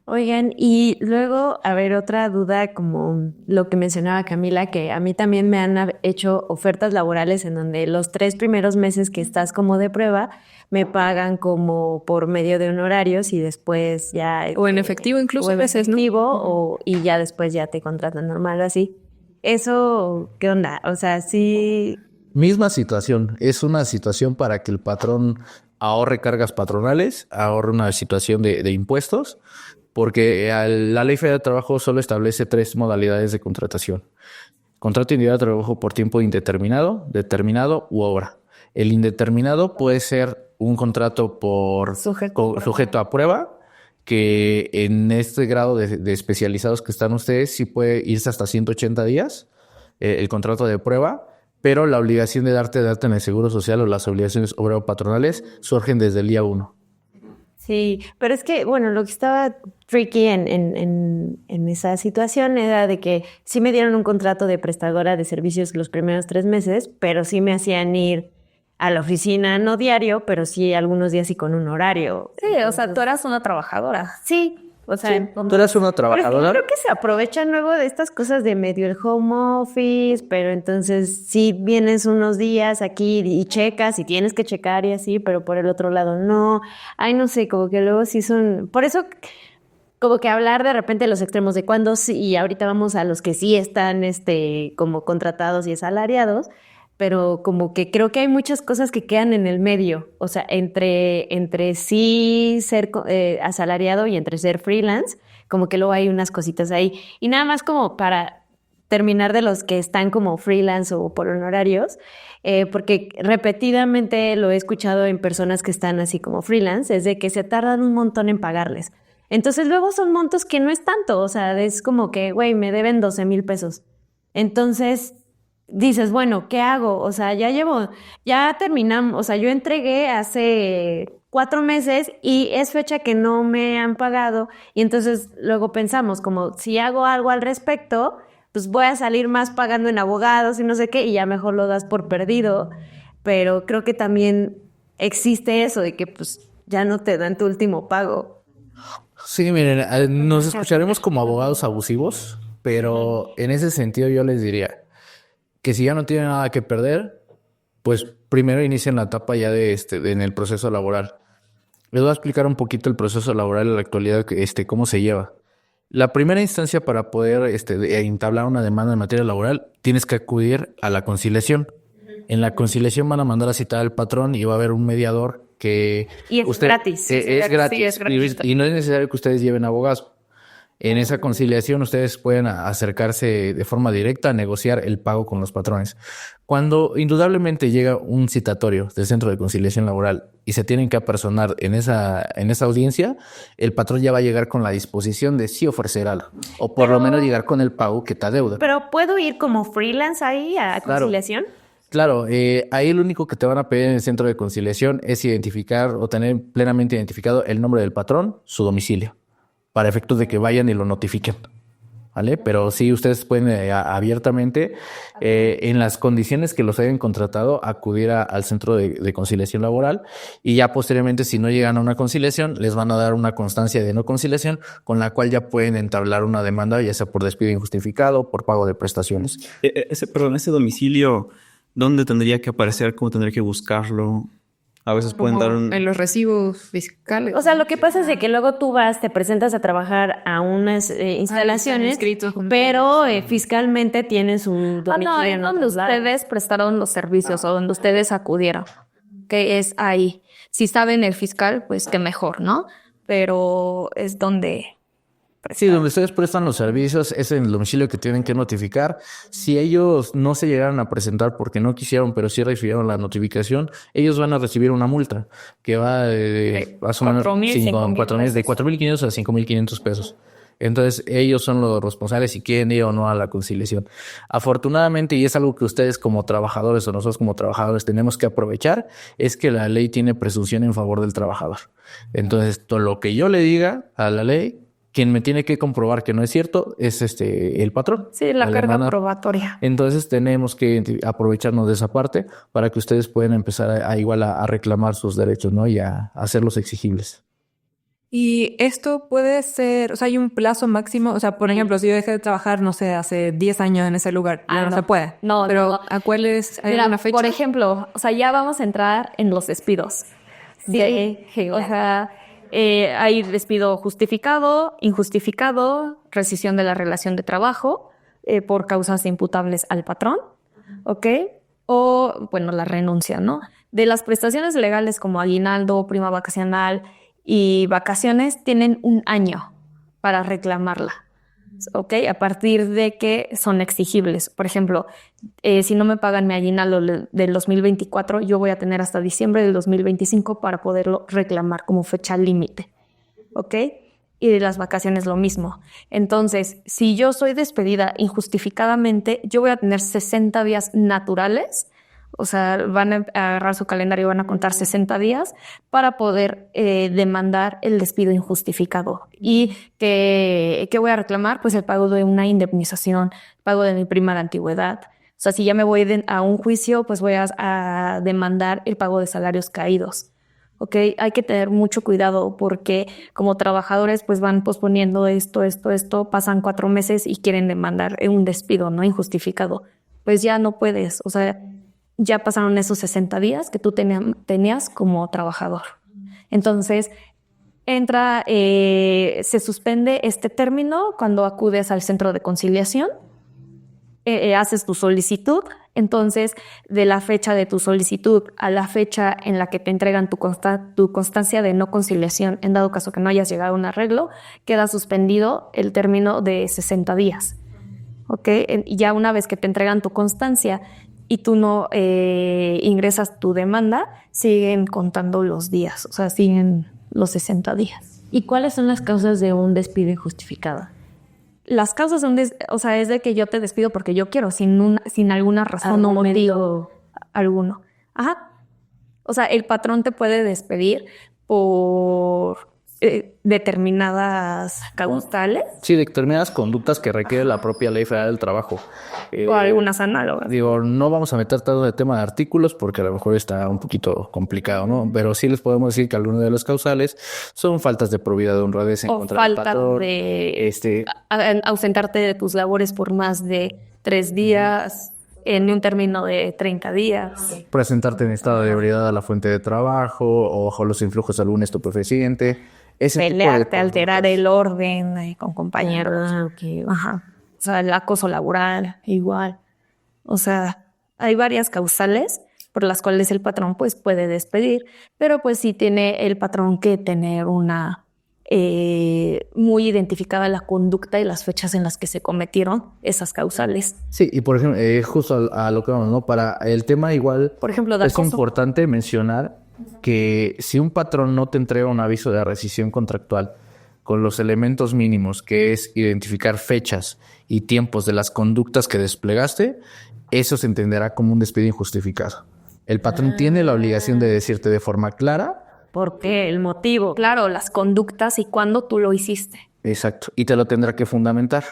Oigan, y luego, a ver, otra duda como lo que mencionaba Camila, que a mí también me han hecho ofertas laborales en donde los 3 primeros meses que estás como de prueba me pagan como por medio de honorarios y después ya... O en efectivo incluso o en a veces, ¿no? efectivo, y ya después ya te contratan normal o así. ¿Eso qué onda? O sea, sí... Misma situación. Es una situación para que el patrón ahorre cargas patronales, ahorre una situación de impuestos, porque la Ley Federal de Trabajo solo establece 3 modalidades de contratación. Contrato individual de trabajo por tiempo indeterminado, determinado u obra. El indeterminado puede ser un contrato sujeto a prueba, que en este grado de especializados que están ustedes sí puede irse hasta 180 días el contrato de prueba, pero la obligación de darte en el Seguro Social o las obligaciones obrero-patronales surgen desde el día 1. Sí, pero es que, bueno, lo que estaba tricky en esa situación era de que sí me dieron un contrato de prestadora de servicios los primeros 3 meses, pero sí me hacían ir a la oficina, no diario, pero sí algunos días y con un horario. Sí, o sea, tú eras una trabajadora. Sí, o sea... ¿Tú eras una trabajadora? Creo que se aprovechan luego de estas cosas de medio el home office, pero entonces sí vienes unos días aquí y checas y tienes que checar y así, pero por el otro lado no. Ay, no sé, como que luego sí son... Por eso como que hablar de repente de los extremos de cuándo sí, y ahorita vamos a los que sí están como contratados y asalariados, pero como que creo que hay muchas cosas que quedan en el medio, o sea, entre sí ser asalariado y entre ser freelance, como que luego hay unas cositas ahí. Y nada más como para terminar de los que están como freelance o por honorarios, porque repetidamente lo he escuchado en personas que están así como freelance, es de que se tardan un montón en pagarles. Entonces luego son montos que no es tanto, o sea, es como que, güey, me deben 12,000 pesos. Entonces dices, bueno, ¿qué hago? O sea, ya terminamos, o sea, yo entregué hace 4 meses y es fecha que no me han pagado y entonces luego pensamos como si hago algo al respecto, pues voy a salir más pagando en abogados y no sé qué y ya mejor lo das por perdido, pero creo que también existe eso de que pues ya no te dan tu último pago. Sí, miren, nos escucharemos como abogados abusivos, pero en ese sentido yo les diría que si ya no tienen nada que perder, pues primero inicien la etapa ya en el proceso laboral. Les voy a explicar un poquito el proceso laboral en la actualidad, cómo se lleva. La primera instancia para poder entablar una demanda en materia laboral, tienes que acudir a la conciliación. En la conciliación van a mandar a citar al patrón y va a haber un mediador que... Y es gratis. Es gratis. Sí, es gratis. Y no es necesario que ustedes lleven abogados. En esa conciliación ustedes pueden acercarse de forma directa a negociar el pago con los patrones. Cuando indudablemente llega un citatorio del Centro de Conciliación Laboral y se tienen que apersonar en esa audiencia, el patrón ya va a llegar con la disposición de sí ofrecer algo, o por lo menos llegar con el pago que te adeuda. Pero ¿puedo ir como freelance ahí a conciliación? Claro, ahí lo único que te van a pedir en el Centro de Conciliación es identificar o tener plenamente identificado el nombre del patrón, su domicilio, para efectos de que vayan y lo notifiquen, ¿vale? Pero sí, ustedes pueden abiertamente, en las condiciones que los hayan contratado, acudir al Centro de Conciliación Laboral y ya posteriormente, si no llegan a una conciliación, les van a dar una constancia de no conciliación con la cual ya pueden entablar una demanda, ya sea por despido injustificado o por pago de prestaciones. Ese domicilio, ¿dónde tendría que aparecer? ¿Cómo tendría que buscarlo? A veces pueden dar En los recibos fiscales. O sea, lo que pasa es de que luego tú te presentas a trabajar a unas instalaciones, inscritos juntos. pero fiscalmente tienes un domicilio No, en es donde otros lados. ustedes prestaron los servicios o donde ustedes acudieron, que es ahí. Si saben el fiscal, pues qué mejor, ¿no? Pero es donde... Sí, donde ustedes prestan los servicios es en el domicilio que tienen que notificar. Si ellos no se llegaran a presentar porque no quisieron, pero sí recibieron la notificación, ellos van a recibir una multa que va más o menos 4,000 de 4,500 a 5,500 pesos. Entonces, ellos son los responsables si quieren ir o no a la conciliación. Afortunadamente, y es algo que ustedes como trabajadores o nosotros como trabajadores tenemos que aprovechar, es que la ley tiene presunción en favor del trabajador. Entonces, todo lo que yo le diga a la ley, quien me tiene que comprobar que no es cierto es el patrón. Sí, la carga probatoria. Entonces tenemos que aprovecharnos de esa parte para que ustedes puedan empezar a reclamar sus derechos, ¿no? Y a hacerlos exigibles. Y esto puede ser, o sea, hay un plazo máximo, o sea, por ejemplo, si yo dejé de trabajar, no sé, hace 10 años en ese lugar, ya no se puede. No, pero no. ¿a cuáles hay Mira, una fecha? por ejemplo, o sea, ya vamos a entrar en los despidos. Sí, o sea, hay despido justificado, injustificado, rescisión de la relación de trabajo por causas imputables al patrón, ¿ok? O, bueno, la renuncia, ¿no? De las prestaciones legales como aguinaldo, prima vacacional y vacaciones, tienen 1 año para reclamarla, ¿ok? A partir de que son exigibles. Por ejemplo, si no me pagan mi aguinaldo del 2024, yo voy a tener hasta diciembre del 2025 para poderlo reclamar como fecha límite, ¿ok? Y de las vacaciones lo mismo. Entonces, si yo soy despedida injustificadamente, yo voy a tener 60 días naturales. O sea, van a agarrar su calendario y van a contar 60 días para poder demandar el despido injustificado. ¿Y qué voy a reclamar? Pues el pago de una indemnización, pago de mi prima de antigüedad. O sea, si ya me voy a un juicio, pues voy a demandar el pago de salarios caídos. ¿Ok? Hay que tener mucho cuidado porque como trabajadores pues van posponiendo esto, pasan 4 meses y quieren demandar un despido, ¿no? Injustificado. Pues ya no puedes, o sea, ya pasaron esos 60 días que tú tenías como trabajador. Entonces, se suspende este término cuando acudes al centro de conciliación, haces tu solicitud. Entonces, de la fecha de tu solicitud a la fecha en la que te entregan tu constancia de no conciliación, en dado caso que no hayas llegado a un arreglo, queda suspendido el término de 60 días. ¿Ok? Y ya una vez que te entregan tu constancia y tú no ingresas tu demanda, siguen contando los días, o sea, siguen los 60 días. ¿Y cuáles son las causas de un despido injustificado? Las causas son, es de que yo te despido porque yo quiero, sin alguna razón o motivo alguno. Ajá. O sea, el patrón te puede despedir por determinadas causales. Sí, determinadas conductas que requiere la propia Ley Federal del Trabajo. O algunas análogas. Digo, no vamos a meter tanto en el tema de artículos porque a lo mejor está un poquito complicado, ¿no? Pero sí les podemos decir que algunas de las causales son faltas de probidad de honradez en contra del patrón. O falta de ausentarte de tus labores por más de 3 días, en un término de 30 días. Presentarte en estado de ebriedad a la fuente de trabajo o bajo los influjos de algún estupefaciente. Pelearte, alterar el orden con compañeros. Okay. Ajá. O sea, el acoso laboral, igual. O sea, hay varias causales por las cuales el patrón pues puede despedir, pero pues sí tiene el patrón que tener una muy identificada la conducta y las fechas en las que se cometieron esas causales. Sí, y por ejemplo, justo a lo que vamos, ¿no? Para el tema igual, por ejemplo, es importante mencionar que si un patrón no te entrega un aviso de rescisión contractual con los elementos mínimos, que es identificar fechas y tiempos de las conductas que desplegaste, eso se entenderá como un despido injustificado. El patrón tiene la obligación de decirte de forma clara ¿por qué? El motivo. Claro, las conductas y cuándo tú lo hiciste. Exacto, y te lo tendrá que fundamentar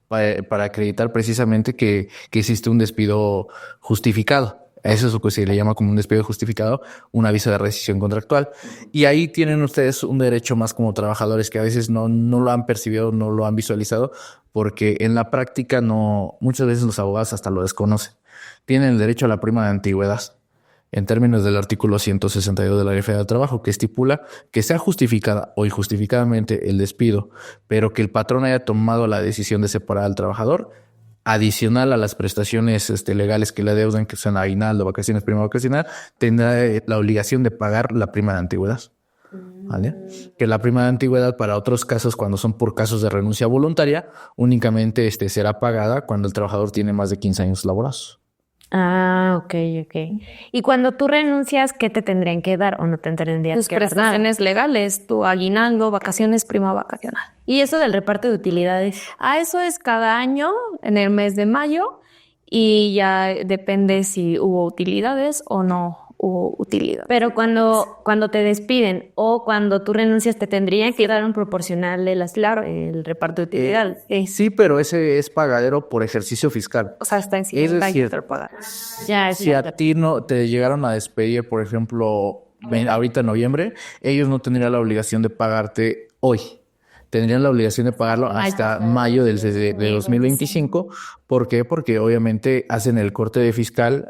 para acreditar precisamente que existe un despido justificado. Eso es lo que se le llama como un despido justificado, un aviso de rescisión contractual. Y ahí tienen ustedes un derecho más como trabajadores que a veces no lo han percibido, no lo han visualizado, porque en la práctica muchas veces los abogados hasta lo desconocen. Tienen el derecho a la prima de antigüedad, en términos del artículo 162 de la Ley Federal del Trabajo, que estipula que sea justificada o injustificadamente el despido, pero que el patrón haya tomado la decisión de separar al trabajador, adicional a las prestaciones legales que le adeudan, que son aguinaldo, vacaciones, prima vacacional, tendrá la obligación de pagar la prima de antigüedad. ¿Vale? Que la prima de antigüedad para otros casos, cuando son por casos de renuncia voluntaria, únicamente será pagada cuando el trabajador tiene más de 15 años laborados. Ah, ok. Y cuando tú renuncias, ¿qué te tendrían que dar o no te tendrían que dar? Tus prestaciones legales, tu aguinaldo, vacaciones, prima vacacional. ¿Y eso del reparto de utilidades? Eso es cada año en el mes de mayo y ya depende si hubo utilidades o no hubo utilidades. Pero cuando te despiden o cuando tú renuncias, te tendrían que dar un proporcional de el reparto de utilidades. Sí, pero ese es pagadero por ejercicio fiscal. O sea, está encima. Es decir, si a ti no te llegaron a despedir, por ejemplo, ahorita en noviembre, ellos no tendrían la obligación de pagarte hoy. Tendrían la obligación de pagarlo hasta mayo de 2025. ¿Por qué? Porque obviamente hacen el corte de fiscal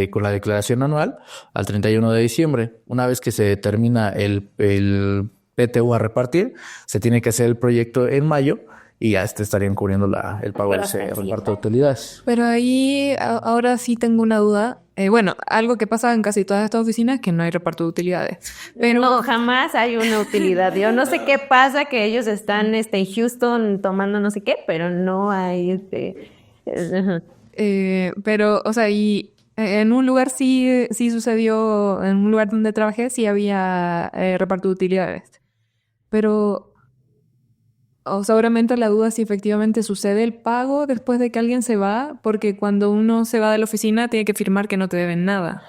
con la declaración anual al 31 de diciembre. Una vez que se determina el PTU a repartir, se tiene que hacer el proyecto en mayo y ya estarían cubriendo el pago de ese reparto de utilidades. Pero ahí ahora sí tengo una duda. Algo que pasa en casi todas estas oficinas es que no hay reparto de utilidades. Pero no, jamás hay una utilidad. Yo no sé qué pasa, que ellos están en Houston tomando no sé qué, pero no hay... Pero, o sea, y en un lugar sí sucedió, en un lugar donde trabajé sí había reparto de utilidades. Pero... O sea, obviamente la duda es si efectivamente sucede el pago después de que alguien se va, porque cuando uno se va de la oficina tiene que firmar que no te deben nada.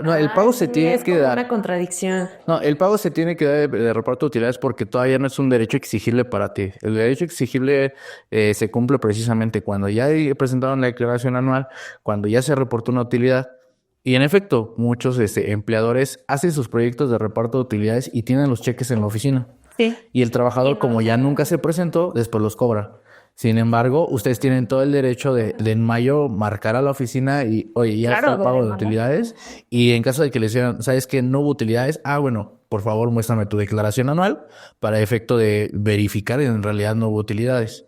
No, el pago se tiene que dar. Es una contradicción. No, el pago se tiene que dar de reparto de utilidades porque todavía no es un derecho exigible para ti. El derecho exigible se cumple precisamente cuando ya presentaron la declaración anual, cuando ya se reportó una utilidad. Y en efecto, muchos empleadores hacen sus proyectos de reparto de utilidades y tienen los cheques en la oficina. Sí. Y el trabajador, como ya nunca se presentó, después los cobra. Sin embargo, ustedes tienen todo el derecho de en mayo marcar a la oficina y, oye, ya está el pago de utilidades. Y en caso de que les digan, ¿sabes qué? No hubo utilidades. Bueno, por favor, muéstrame tu declaración anual para efecto de verificar en realidad no hubo utilidades.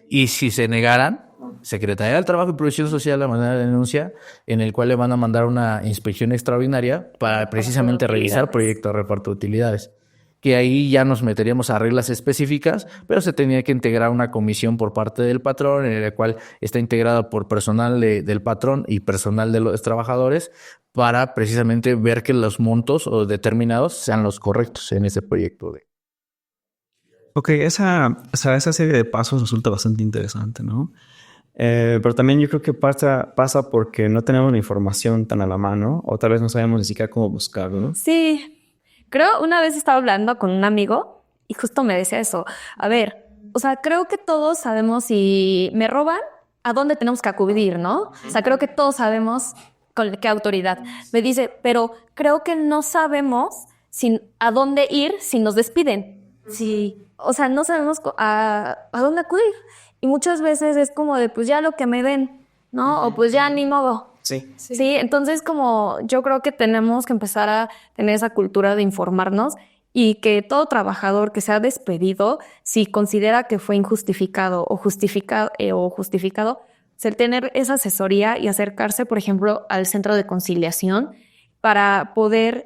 Y si se negaran, Secretaría del Trabajo y Previsión Social la manera de denuncia, en el cual le van a mandar una inspección extraordinaria para precisamente revisar proyectos de reparto de utilidades. Que ahí ya nos meteríamos a reglas específicas, pero se tenía que integrar una comisión por parte del patrón, en la cual está integrada por personal del patrón y personal de los trabajadores, para precisamente ver que los montos o determinados sean los correctos en ese proyecto. Ok, esa serie de pasos resulta bastante interesante, ¿no? Pero también yo creo que pasa porque no tenemos la información tan a la mano, o tal vez no sabemos ni siquiera cómo buscarlo. Sí. Creo una vez estaba hablando con un amigo y justo me decía eso. A ver, o sea, creo que todos sabemos si me roban, a dónde tenemos que acudir, ¿no? O sea, creo que todos sabemos con qué autoridad. Me dice, pero creo que no sabemos a dónde ir si nos despiden. Sí. O sea, no sabemos a dónde acudir. Y muchas veces es como de, pues ya lo que me den, ¿no? O pues ya ni modo. Sí, entonces como yo creo que tenemos que empezar a tener esa cultura de informarnos y que todo trabajador que sea despedido, si considera que fue injustificado o justificado, el tener esa asesoría y acercarse, por ejemplo, al centro de conciliación para poder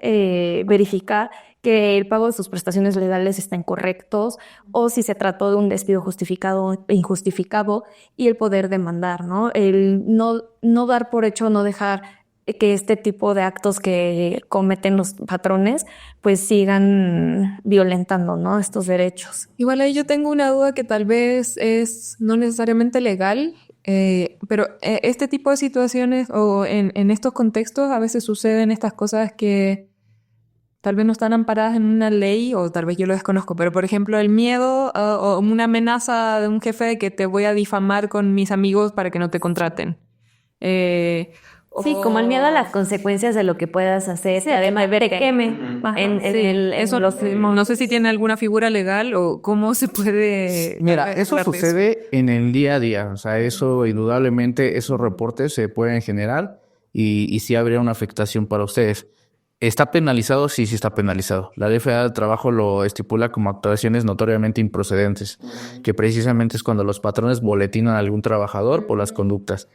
verificar que el pago de sus prestaciones legales estén correctos o si se trató de un despido justificado e injustificado y el poder demandar, ¿no? El no dar por hecho, no dejar que este tipo de actos que cometen los patrones pues sigan violentando, ¿no? Estos derechos. Igual ahí yo tengo una duda que tal vez es no necesariamente legal, pero este tipo de situaciones o en estos contextos a veces suceden estas cosas que tal vez no están amparadas en una ley o tal vez yo lo desconozco, pero por ejemplo el miedo o una amenaza de un jefe de que te voy a difamar con mis amigos para que no te contraten. Sí, como el miedo a las consecuencias de lo que puedas hacer. Sí, además de que queme. No sé si tiene alguna figura legal o cómo se puede... Mira, eso sucede en el día a día. O sea, eso indudablemente, esos reportes se pueden generar y sí habría una afectación para ustedes. ¿Está penalizado? Sí está penalizado. La Ley Federal del Trabajo lo estipula como actuaciones notoriamente improcedentes, que precisamente es cuando los patrones boletinan a algún trabajador por las conductas.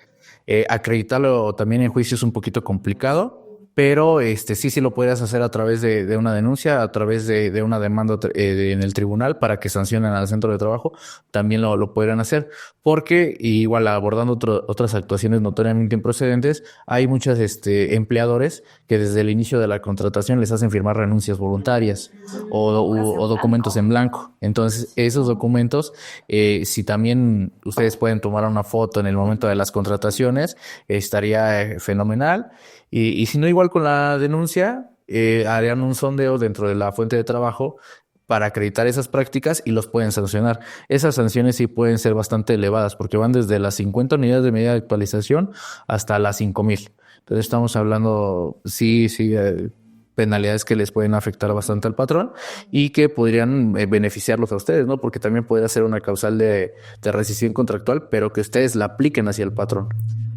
Acreditarlo también en juicio es un poquito complicado, pero sí lo puedes hacer a través de una denuncia, a través de una demanda en el tribunal para que sancionen al centro de trabajo. También lo podrían hacer, porque igual abordando otras actuaciones notoriamente improcedentes, hay muchos empleadores que desde el inicio de la contratación les hacen firmar renuncias voluntarias o documentos en blanco. Entonces, esos documentos, si también ustedes pueden tomar una foto en el momento de las contrataciones, estaría fenomenal. Y si no, igual con la denuncia, harían un sondeo dentro de la fuente de trabajo para acreditar esas prácticas y los pueden sancionar. Esas sanciones sí pueden ser bastante elevadas porque van desde las 50 unidades de medida de actualización hasta las 5,000. Entonces estamos hablando, penalidades que les pueden afectar bastante al patrón y que podrían beneficiarlos a ustedes, ¿no? Porque también podría ser una causal de rescisión contractual, pero que ustedes la apliquen hacia el patrón.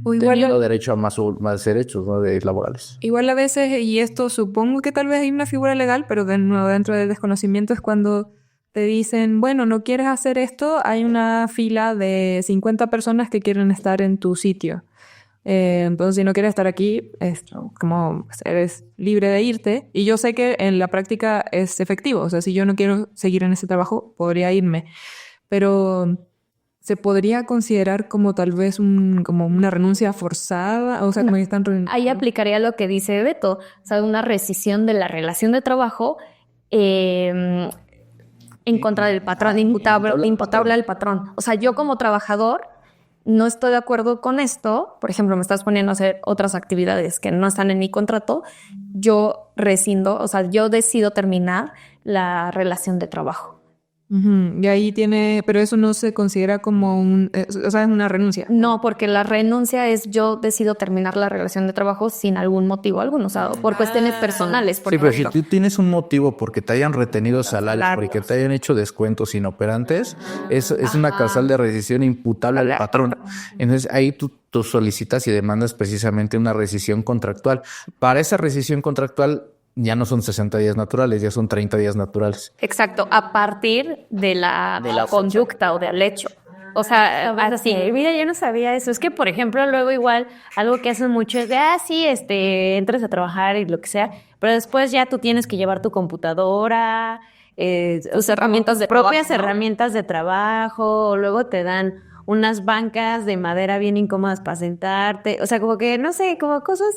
O igual teniendo derecho a más derechos, ¿no? Laborales. Igual a veces, y esto supongo que tal vez hay una figura legal, pero de nuevo dentro del desconocimiento es cuando te dicen, bueno, no quieres hacer esto, hay una fila de 50 personas que quieren estar en tu sitio. Entonces, si no quieres estar aquí, como eres libre de irte. Y yo sé que en la práctica es efectivo. O sea, si yo no quiero seguir en ese trabajo, podría irme. Pero ¿se podría considerar como tal vez como una renuncia forzada? O sea, como que están... Ahí aplicaría lo que dice Beto. O sea, una rescisión de la relación de trabajo en contra del patrón, imputable al patrón. O sea, yo como trabajador no estoy de acuerdo con esto, por ejemplo, me estás poniendo a hacer otras actividades que no están en mi contrato, yo rescindo, o sea, yo decido terminar la relación de trabajo. Uh-huh. Y ahí pero eso no se considera como es una renuncia. No, porque la renuncia es yo decido terminar la relación de trabajo sin algún motivo alguno, o sea, por cuestiones personales. Sí, pero si tú tienes un motivo porque te hayan retenido salarios, porque te hayan hecho descuentos inoperantes, es una causal de rescisión imputable al patrón. Entonces ahí tú solicitas y demandas precisamente una rescisión contractual. Para esa rescisión contractual ya no son 60 días naturales, ya son 30 días naturales. Exacto, a partir de la conducta o del hecho. O sea, así. Mira, yo no sabía eso. Es que, por ejemplo, luego igual algo que hacen mucho es de, sí, entras a trabajar y lo que sea, pero después ya tú tienes que llevar tu computadora, tus herramientas de propias trabajo, ¿no? herramientas de trabajo, o luego te dan unas bancas de madera bien incómodas para sentarte. O sea, como que, no sé, como cosas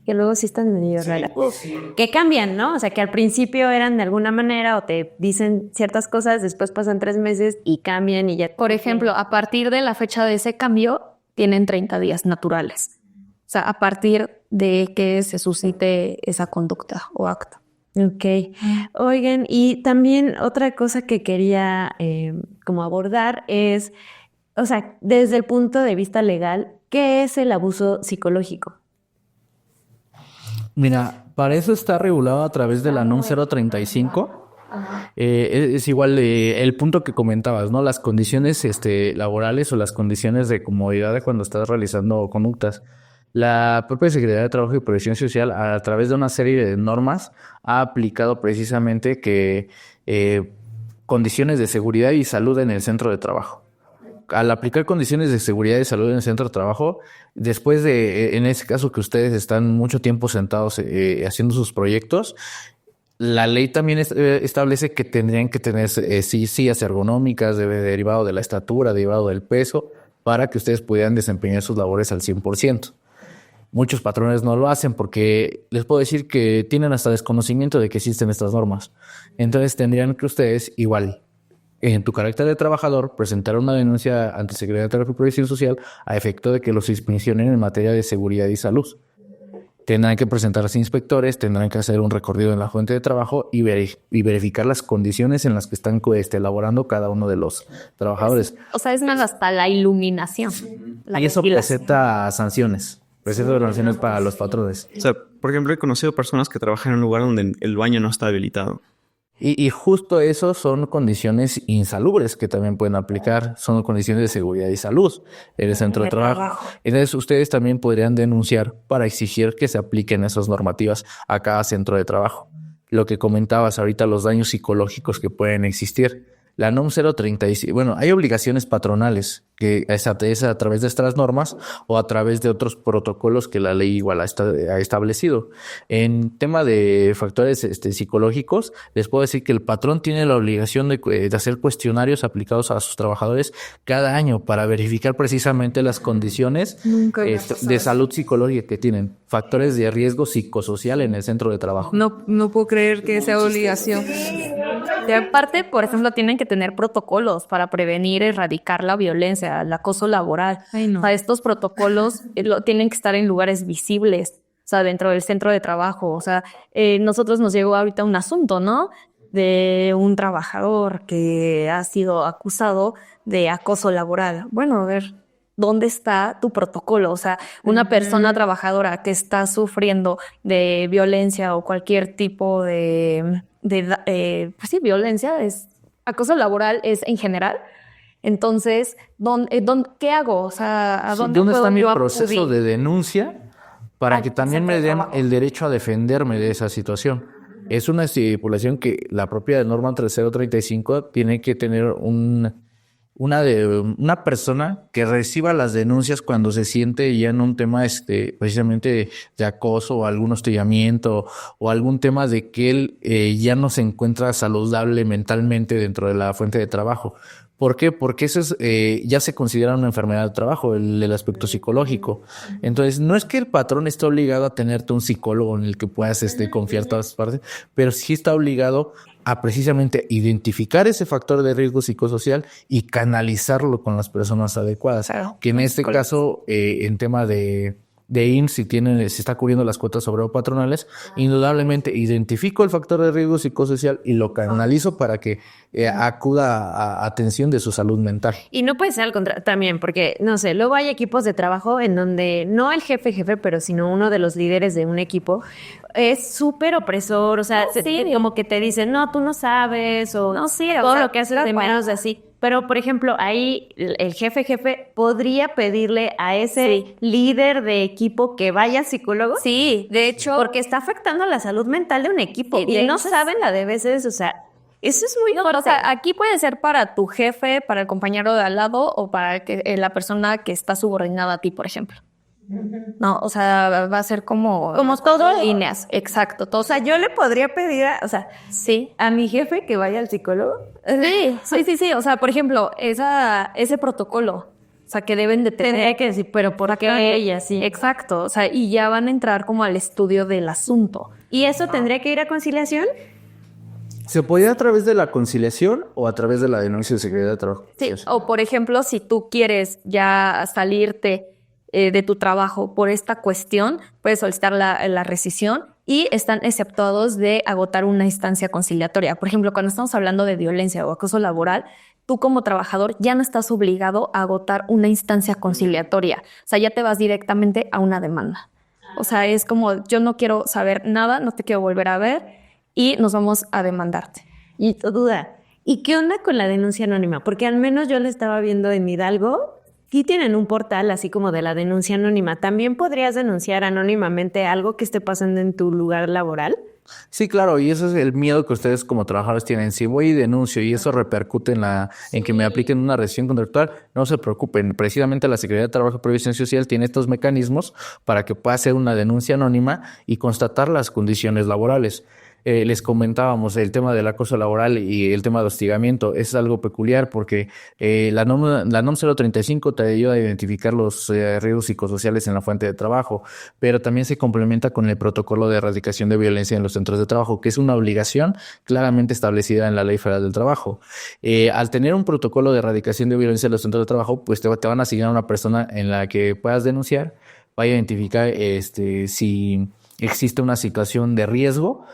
que luego sí están medio raras. Que cambian, ¿no? O sea, que al principio eran de alguna manera o te dicen ciertas cosas, después pasan 3 meses y cambian y ya. Por ejemplo, a partir de la fecha de ese cambio, tienen 30 días naturales. O sea, a partir de que se suscite esa conducta o acto. Ok. Oigan, y también otra cosa que quería como abordar es, o sea, desde el punto de vista legal, ¿qué es el abuso psicológico? Mira, para eso está regulado a través de la NOM 035. Es igual el punto que comentabas, ¿no? Las condiciones laborales o las condiciones de comodidad de cuando estás realizando conductas. La propia Secretaría de Trabajo y Previsión Social, a través de una serie de normas, ha aplicado precisamente que condiciones de seguridad y salud en el centro de trabajo. Al aplicar condiciones de seguridad y salud en el centro de trabajo, después de, en ese caso que ustedes están mucho tiempo sentados haciendo sus proyectos, la ley también establece que tendrían que tener sillas ergonómicas derivado de la estatura, derivado del peso, para que ustedes pudieran desempeñar sus labores al 100%. Muchos patrones no lo hacen porque les puedo decir que tienen hasta desconocimiento de que existen estas normas. Entonces tendrían que ustedes igual, en tu carácter de trabajador, presentar una denuncia ante Secretaría de Trabajo y Previsión Social a efecto de que los inspeccionen en materia de seguridad y salud. Tendrán que presentarse inspectores, tendrán que hacer un recorrido en la fuente de trabajo y verificar las condiciones en las que están elaborando cada uno de los trabajadores. O sea, es más hasta la iluminación. Y eso presenta sanciones. Presenta sanciones para los patrones. O sea, por ejemplo, he conocido personas que trabajan en un lugar donde el baño no está habilitado. Y justo eso son condiciones insalubres que también pueden aplicar, son condiciones de seguridad y salud en el centro de trabajo. Entonces ustedes también podrían denunciar para exigir que se apliquen esas normativas a cada centro de trabajo. Lo que comentabas ahorita, los daños psicológicos que pueden existir. La NOM 035, bueno, hay obligaciones patronales que es a través de estas normas o a través de otros protocolos que la ley igual ha establecido. En tema de factores psicológicos, les puedo decir que el patrón tiene la obligación de hacer cuestionarios aplicados a sus trabajadores cada año para verificar precisamente las condiciones de salud psicológica que tienen, factores de riesgo psicosocial en el centro de trabajo. No puedo creer que sea obligación. De aparte, por ejemplo, tienen que tener protocolos para prevenir y erradicar la violencia, el acoso laboral. Ay, no. O sea, estos protocolos tienen que estar en lugares visibles, o sea, dentro del centro de trabajo. O sea, nosotros nos llegó ahorita un asunto, ¿no? De un trabajador que ha sido acusado de acoso laboral. Bueno, a ver, ¿dónde está tu protocolo? O sea, una persona trabajadora que está sufriendo de violencia o cualquier tipo de pues sí, violencia, acoso laboral es en general. Entonces, ¿qué hago? O sea, ¿a dónde puedo está mi yo proceso acudir? de denuncia para que también me den el derecho a defenderme de esa situación? Es una estipulación que la propia norma 3035 tiene que tener una persona que reciba las denuncias cuando se siente ya en un tema precisamente de acoso o algún hostigamiento o algún tema de que él ya no se encuentra saludable mentalmente dentro de la fuente de trabajo. ¿Por qué? Porque eso ya se considera una enfermedad de trabajo, el aspecto psicológico. Entonces, no es que el patrón esté obligado a tenerte un psicólogo en el que puedas confiar todas partes, pero sí está obligado a precisamente identificar ese factor de riesgo psicosocial y canalizarlo con las personas adecuadas. Claro. Que en este caso, en tema de IMSS, si está cubriendo las cuotas patronales, indudablemente identifico el factor de riesgo psicosocial y lo canalizo para que acuda a atención de su salud mental. Y no puede ser al contrario también, porque, no sé, luego hay equipos de trabajo en donde no el jefe, pero sino uno de los líderes de un equipo es súper opresor, o sea, como que te dicen, no, tú no sabes, o No, sí, todo o sea, lo que haces de menos de así. Pero, por ejemplo, ahí el jefe podría pedirle a ese líder de equipo que vaya psicólogo. Sí, de hecho. Porque está afectando la salud mental de un equipo. Sí, Y no saben la de veces, o sea, eso es muy fuerte. O sea, aquí puede ser para tu jefe, para el compañero de al lado o para la persona que está subordinada a ti, por ejemplo. No, o sea, va a ser como todo líneas, exacto. Todo. O sea, yo le podría pedir, Sí. a mi jefe que vaya al psicólogo. Sí. O sea, por ejemplo, ese protocolo, o sea, que deben de tener. Tendría que decir, pero ¿por qué ella sí? Exacto, o sea, y ya van a entrar como al estudio del asunto. ¿Y eso tendría que ir a conciliación? ¿Se podía a través de la conciliación o a través de la denuncia de seguridad de trabajo? Sí, o por ejemplo, si tú quieres ya salirte de tu trabajo por esta cuestión, puedes solicitar la rescisión y están exceptuados de agotar una instancia conciliatoria. Por ejemplo, cuando estamos hablando de violencia o acoso laboral, tú como trabajador ya no estás obligado a agotar una instancia conciliatoria. O sea, ya te vas directamente a una demanda. O sea, es como, yo no quiero saber nada, no te quiero volver a ver y nos vamos a demandarte. Y duda, ¿y qué onda con la denuncia anónima? Porque al menos yo la estaba viendo en Hidalgo. Sí tienen un portal así como de la denuncia anónima. ¿También podrías denunciar anónimamente algo que esté pasando en tu lugar laboral? Sí, claro, y ese es el miedo que ustedes como trabajadores tienen. Si voy y denuncio y eso repercute en que me apliquen una rescisión contractual, no se preocupen. Precisamente la Secretaría de Trabajo y Previsión Social tiene estos mecanismos para que pueda hacer una denuncia anónima y constatar las condiciones laborales. Les comentábamos el tema del acoso laboral y el tema de hostigamiento. Es algo peculiar porque la NOM 035 te ayuda a identificar los riesgos psicosociales en la fuente de trabajo, pero también se complementa con el protocolo de erradicación de violencia en los centros de trabajo, que es una obligación claramente establecida en la Ley Federal del Trabajo. Al tener un protocolo de erradicación de violencia en los centros de trabajo, pues te van a asignar una persona en la que puedas denunciar, vaya a identificar si existe una situación de riesgo.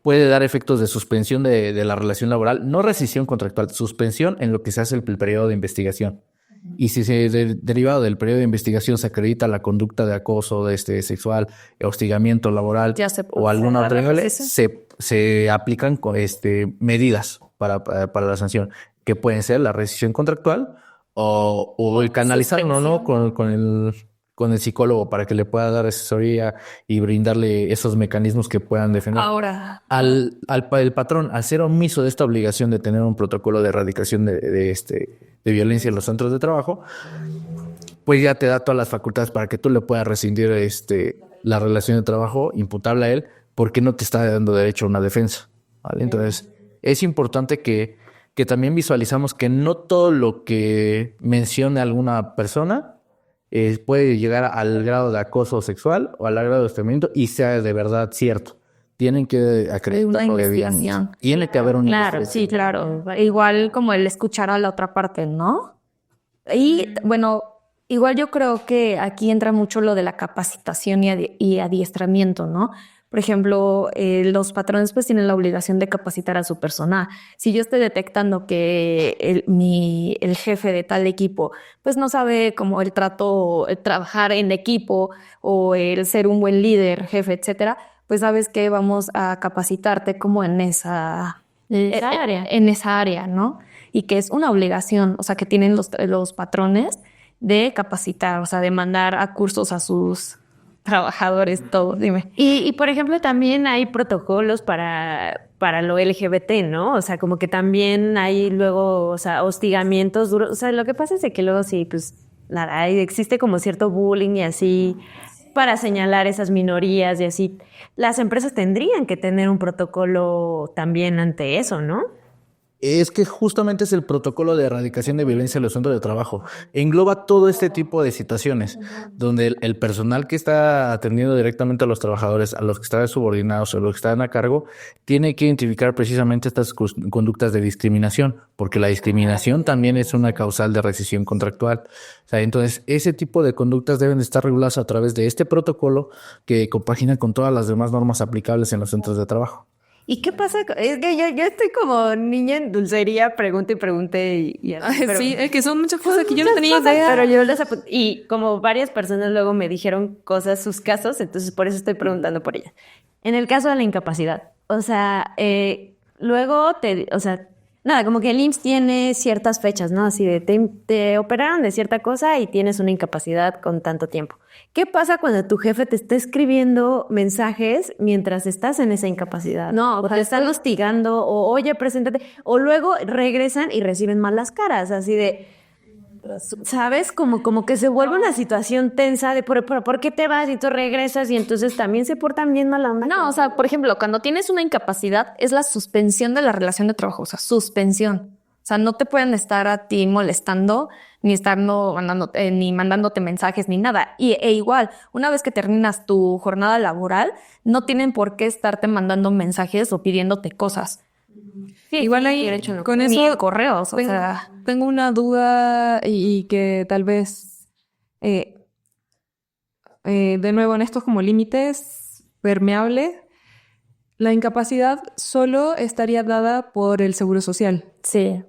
Puede dar efectos de suspensión de la relación laboral, no rescisión contractual, suspensión en lo que se hace el periodo de investigación. Y si derivado del periodo de investigación se acredita la conducta de acoso sexual, hostigamiento laboral o alguna otra nivel, se aplican medidas para la sanción, que pueden ser la rescisión contractual o el canalizarlo, ¿no? con el psicólogo para que le pueda dar asesoría y brindarle esos mecanismos que puedan defender. Ahora, el patrón, al ser omiso de esta obligación de tener un protocolo de erradicación de violencia en los centros de trabajo, pues ya te da todas las facultades para que tú le puedas rescindir la relación de trabajo imputable a él, porque no te está dando derecho a una defensa, ¿vale? Entonces, es importante que también visualizamos que no todo lo que mencione alguna persona puede llegar al grado de acoso sexual o al grado de hostigamiento y sea de verdad cierto. Tienen que acreditarlo bien. Tiene que haber un... Claro, sí, claro. Igual como el escuchar a la otra parte, ¿no? Y bueno, igual yo creo que aquí entra mucho lo de la capacitación y adiestramiento, ¿no? Por ejemplo, los patrones pues tienen la obligación de capacitar a su personal. Si yo estoy detectando que el jefe de tal equipo pues no sabe como el trabajar en equipo o el ser un buen líder, jefe, etcétera, pues sabes que vamos a capacitarte como en esa área, ¿no? Y que es una obligación, o sea, que tienen los patrones de capacitar, o sea, de mandar a cursos a sus trabajadores, todo, dime. Y por ejemplo, también hay protocolos para lo LGBT, ¿no? O sea, como que también hay luego, o sea, hostigamientos duros. O sea, lo que pasa es de que luego sí, pues, nada, existe como cierto bullying y así para señalar esas minorías y así. Las empresas tendrían que tener un protocolo también ante eso, ¿no? Es que justamente es el protocolo de erradicación de violencia en los centros de trabajo. Engloba todo este tipo de situaciones, donde el personal que está atendiendo directamente a los trabajadores, a los que están subordinados o a los que están a cargo, tiene que identificar precisamente estas conductas de discriminación, porque la discriminación también es una causal de rescisión contractual. O sea, entonces, ese tipo de conductas deben de estar reguladas a través de este protocolo que compagina con todas las demás normas aplicables en los centros de trabajo. ¿Y qué pasa? Es que yo estoy como niña en dulcería, pregunte y así, pero sí, es que son muchas cosas que yo no tenía idea. Pero yo y como varias personas luego me dijeron cosas, sus casos, entonces por eso estoy preguntando por ellas. En el caso de la incapacidad, o sea, luego Nada, como que el IMSS tiene ciertas fechas, ¿no? Así de te operaron de cierta cosa y tienes una incapacidad con tanto tiempo. ¿Qué pasa cuando tu jefe te está escribiendo mensajes mientras estás en esa incapacidad? No, o te están hostigando, o oye, preséntate, o luego regresan y reciben malas caras, así de, ¿sabes? Como que se vuelve una situación tensa de ¿por qué te vas y tú regresas? Y entonces también se portan bien mala onda. No, o sea, por ejemplo, cuando tienes una incapacidad es la suspensión de la relación de trabajo, o sea, suspensión. O sea, no te pueden estar a ti molestando, ni ni mandándote mensajes, ni nada. E igual, una vez que terminas tu jornada laboral, no tienen por qué estarte mandando mensajes o pidiéndote cosas. Sí, igual ahí, con ni eso, correos, o sea... tengo una duda y que tal vez, de nuevo, en estos como límites permeables, la incapacidad solo estaría dada por el Seguro Social. Sí.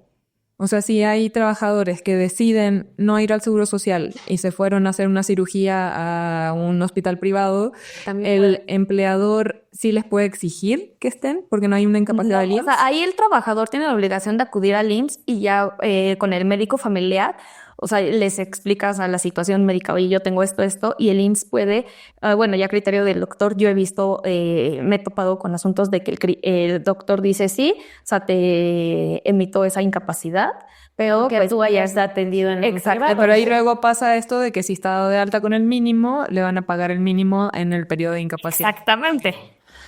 O sea, si hay trabajadores que deciden no ir al Seguro Social y se fueron a hacer una cirugía a un hospital privado, el empleador sí les puede exigir que estén porque no hay una incapacidad del IMSS. O sea, ahí el trabajador tiene la obligación de acudir al IMSS y ya con el médico familiar, o sea, les explicas a la situación médica, oye, yo tengo esto, y el IMSS puede, bueno, ya a criterio del doctor, yo he visto, me he topado con asuntos de que el doctor dice sí, o sea, te emito esa incapacidad, pero que pues, tú hayas atendido en el Exacto, pero ahí luego pasa esto de que si está dado de alta con el mínimo, le van a pagar el mínimo en el periodo de incapacidad. Exactamente.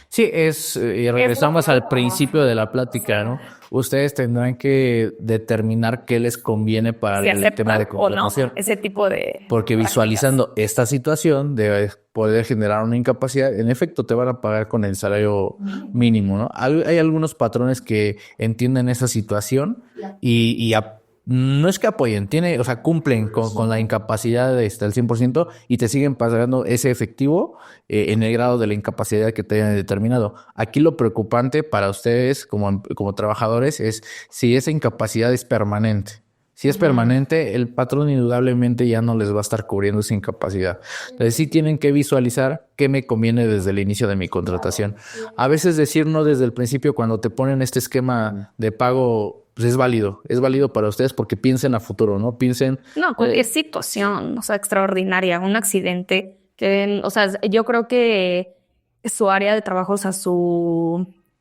Sí, y regresamos al principio de la plática, ¿no? Ustedes tendrán que determinar qué les conviene para Si el tema de aceptan o no contratación. ese tipo de... Porque visualizando esta situación de poder generar una incapacidad, en efecto te van a pagar con el salario mínimo, ¿no? Hay algunos patrones que entienden esa situación y no es que apoyen, o sea, cumplen con la incapacidad al 100% y te siguen pagando ese efectivo en el grado de la incapacidad que te hayan determinado. Aquí lo preocupante para ustedes como trabajadores es si esa incapacidad es permanente. Si es permanente, el patrón indudablemente ya no les va a estar cubriendo esa incapacidad. Entonces sí tienen que visualizar qué me conviene desde el inicio de mi contratación. A veces decir no desde el principio cuando te ponen este esquema de pago, pues es válido para ustedes porque piensen a futuro, ¿no? Piensen... No, cualquier situación, o sea, extraordinaria, un accidente, o sea, yo creo que su área de trabajo, o sea,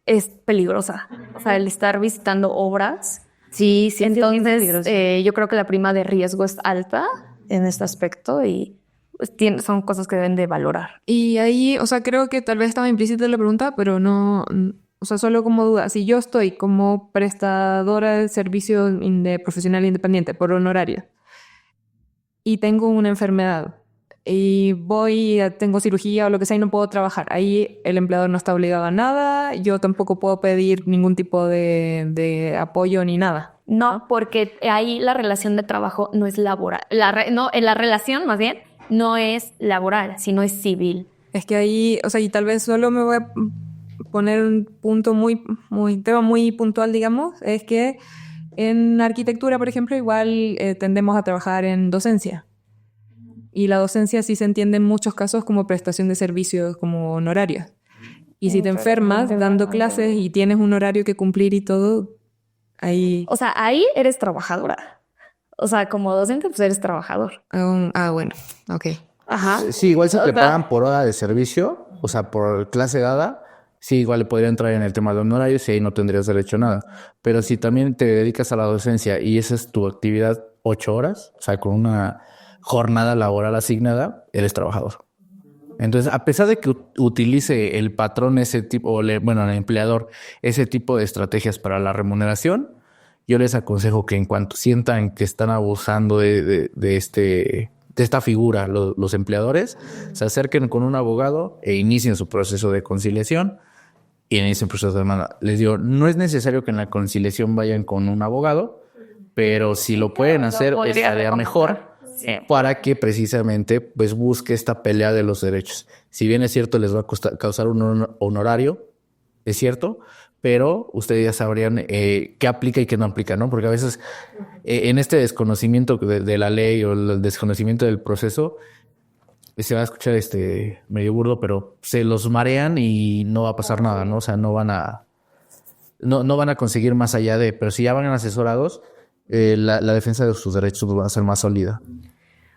es peligrosa. O sea, el estar visitando obras. Sí, Entonces, yo creo que la prima de riesgo es alta en este aspecto y pues, son cosas que deben de valorar. Y ahí, o sea, creo que tal vez estaba implícita la pregunta, pero no, o sea, solo como duda. Si yo estoy como prestadora de servicio de profesional independiente por honorario y tengo una enfermedad y tengo cirugía o lo que sea y no puedo trabajar, ahí el empleador no está obligado a nada, yo tampoco puedo pedir ningún tipo de apoyo ni nada. No, porque ahí la relación de trabajo no es laboral. En la relación, más bien, no es laboral, sino es civil. Es que ahí, o sea, y tal vez solo me voy a poner un punto tema muy puntual, digamos, es que en arquitectura, por ejemplo, igual tendemos a trabajar en docencia. Y la docencia sí se entiende en muchos casos como prestación de servicios, como honorarios. Y si te enfermas dando clases y tienes un horario que cumplir y todo, ahí... O sea, ahí eres trabajadora. O sea, como docente, pues eres trabajador. Bueno, ok. Ajá. Sí, igual si te pagan por hora de servicio, o sea, por clase dada, sí, igual le podría entrar en el tema de honorarios y ahí no tendrías derecho a nada. Pero si también te dedicas a la docencia y esa es tu actividad 8 horas, o sea, con una jornada laboral asignada, eres trabajador. Entonces, a pesar de que utilice el patrón ese tipo, el empleador, ese tipo de estrategias para la remuneración, yo les aconsejo que en cuanto sientan que están abusando de esta figura, los empleadores, se acerquen con un abogado e inicien su proceso de conciliación y inicien proceso de demanda. Les digo, no es necesario que en la conciliación vayan con un abogado, pero si lo pueden hacer, estaría mejor. Sí. Para que precisamente pues busque esta pelea de los derechos. Si bien es cierto, les va a causar un honorario, es cierto, pero ustedes ya sabrían qué aplica y qué no aplica, ¿no? Porque a veces en este desconocimiento de la ley o el desconocimiento del proceso, se va a escuchar medio burdo, pero se los marean y no va a pasar nada, ¿no? O sea, no van a no van a conseguir más allá de, pero si ya van asesorados, la defensa de sus derechos va a ser más sólida.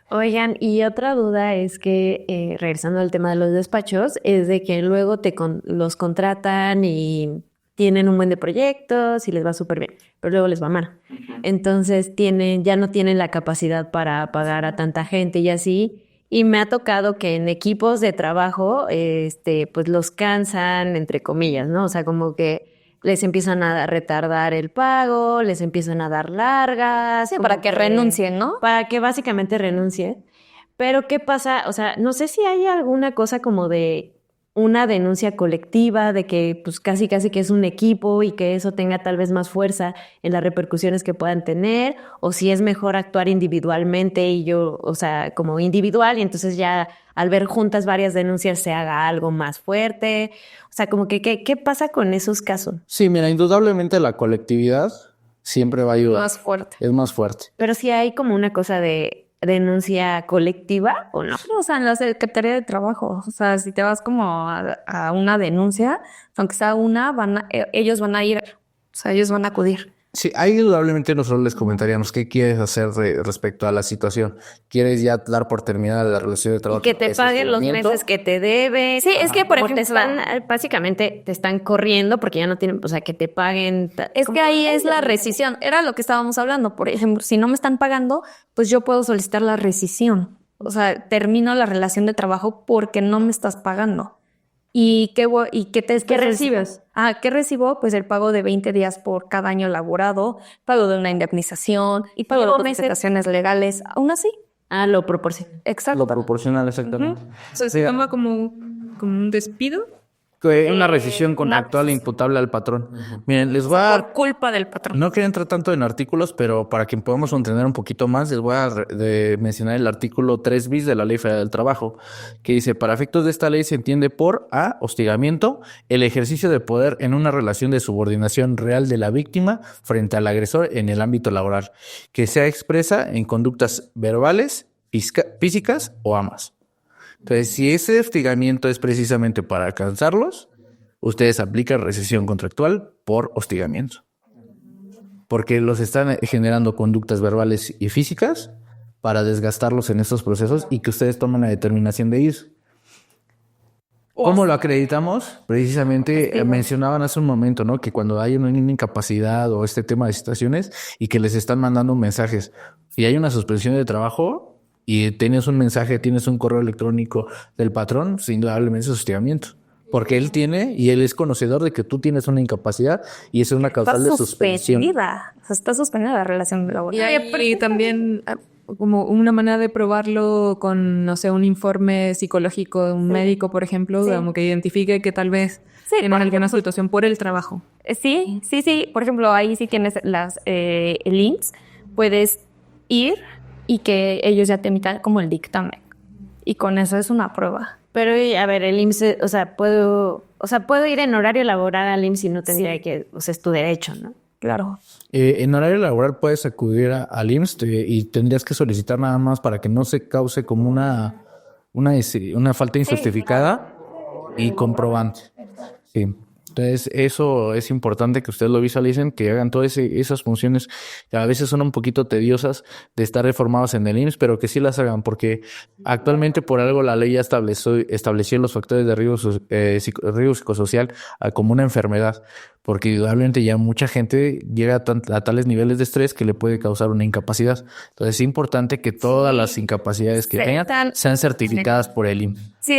Oigan, y otra duda es que, regresando al tema de los despachos, es de que luego los contratan y tienen un buen de proyectos y les va súper bien, pero luego les va mal. Entonces ya no tienen la capacidad para pagar a tanta gente y así. Y me ha tocado que en equipos de trabajo, pues los cansan, entre comillas, ¿no? O sea, como que les empiezan a retardar el pago, les empiezan a dar largas. Sí, para que renuncien, ¿no? Para que básicamente renuncien. Pero ¿qué pasa? O sea, no sé si hay alguna cosa como de una denuncia colectiva, de que pues casi que es un equipo y que eso tenga tal vez más fuerza en las repercusiones que puedan tener, o si es mejor actuar individualmente y o sea, como individual, y entonces ya al ver juntas varias denuncias se haga algo más fuerte. O sea, como que ¿qué pasa con esos casos? Sí, mira, indudablemente la colectividad siempre va a ayudar. Más fuerte. Es más fuerte. Pero si hay como una cosa de denuncia colectiva o no. O sea, en la Secretaría de Trabajo, o sea, si te vas como a una denuncia, aunque sea una, ellos van a ir, o sea, ellos van a acudir. Sí, ahí indudablemente nosotros les comentaríamos qué quieres hacer respecto a la situación. ¿Quieres ya dar por terminada la relación de trabajo? Y que te paguen los meses que te deben. Sí, es que, por ejemplo, básicamente te están corriendo porque ya no tienen, o sea, que te paguen. Es que ahí es la rescisión. Era lo que estábamos hablando. Por ejemplo, si no me están pagando, pues yo puedo solicitar la rescisión. O sea, termino la relación de trabajo porque no me estás pagando. ¿Y qué recibes? ¿Qué recibo? Pues el pago de 20 días por cada año laborado, pago de una indemnización y pago de prestaciones legales. ¿Aún así? Lo proporciona. Exacto. Lo proporcional, exactamente. Entonces, se toma como un despido. Una rescisión contractual imputable al patrón. Miren, les voy a dar... Por culpa del patrón. No quería entrar tanto en artículos, pero para que podamos entender un poquito más, les voy a mencionar el artículo 3 bis de la Ley Federal del Trabajo, que dice, para efectos de esta ley se entiende por A, hostigamiento, el ejercicio de poder en una relación de subordinación real de la víctima frente al agresor en el ámbito laboral, que sea expresa en conductas verbales, físicas o ambas. Entonces, si ese hostigamiento es precisamente para alcanzarlos, ustedes aplican rescisión contractual por hostigamiento. Porque los están generando conductas verbales y físicas para desgastarlos en estos procesos y que ustedes tomen la determinación de ir. ¿Cómo lo acreditamos? Precisamente mencionaban hace un momento, ¿no? Que cuando hay una incapacidad o este tema de situaciones y que les están mandando mensajes y hay una suspensión de trabajo y tienes un mensaje, tienes un correo electrónico del patrón, pues, indudablemente es hostigamiento. Porque él es conocedor de que tú tienes una incapacidad y es una causal de suspensión. O sea, está suspendida la relación laboral. Y también como una manera de probarlo con, no sé, un informe psicológico de un médico, por ejemplo, como que identifique que tal vez tienes alguna situación por el trabajo. Sí. Por ejemplo, ahí sí tienes el IMSS. Puedes ir y que ellos ya te emitan como el dictamen. Y con eso es una prueba. Pero, a ver, el IMSS, puedo ir en horario laboral al IMSS y no tendría que, es tu derecho, ¿no? Claro. En horario laboral puedes acudir al IMSS y tendrías que solicitar nada más para que no se cause como una falta injustificada y comprobante. Sí. Entonces, eso es importante que ustedes lo visualicen, que hagan todas esas funciones que a veces son un poquito tediosas de estar reformadas en el IMSS, pero que sí las hagan, porque actualmente por algo la ley ya estableció los factores de riesgo psicosocial como una enfermedad, porque indudablemente ya mucha gente llega a tales niveles de estrés que le puede causar una incapacidad. Entonces, es importante que todas las incapacidades que tengan sean certificadas por el IMSS. Sí,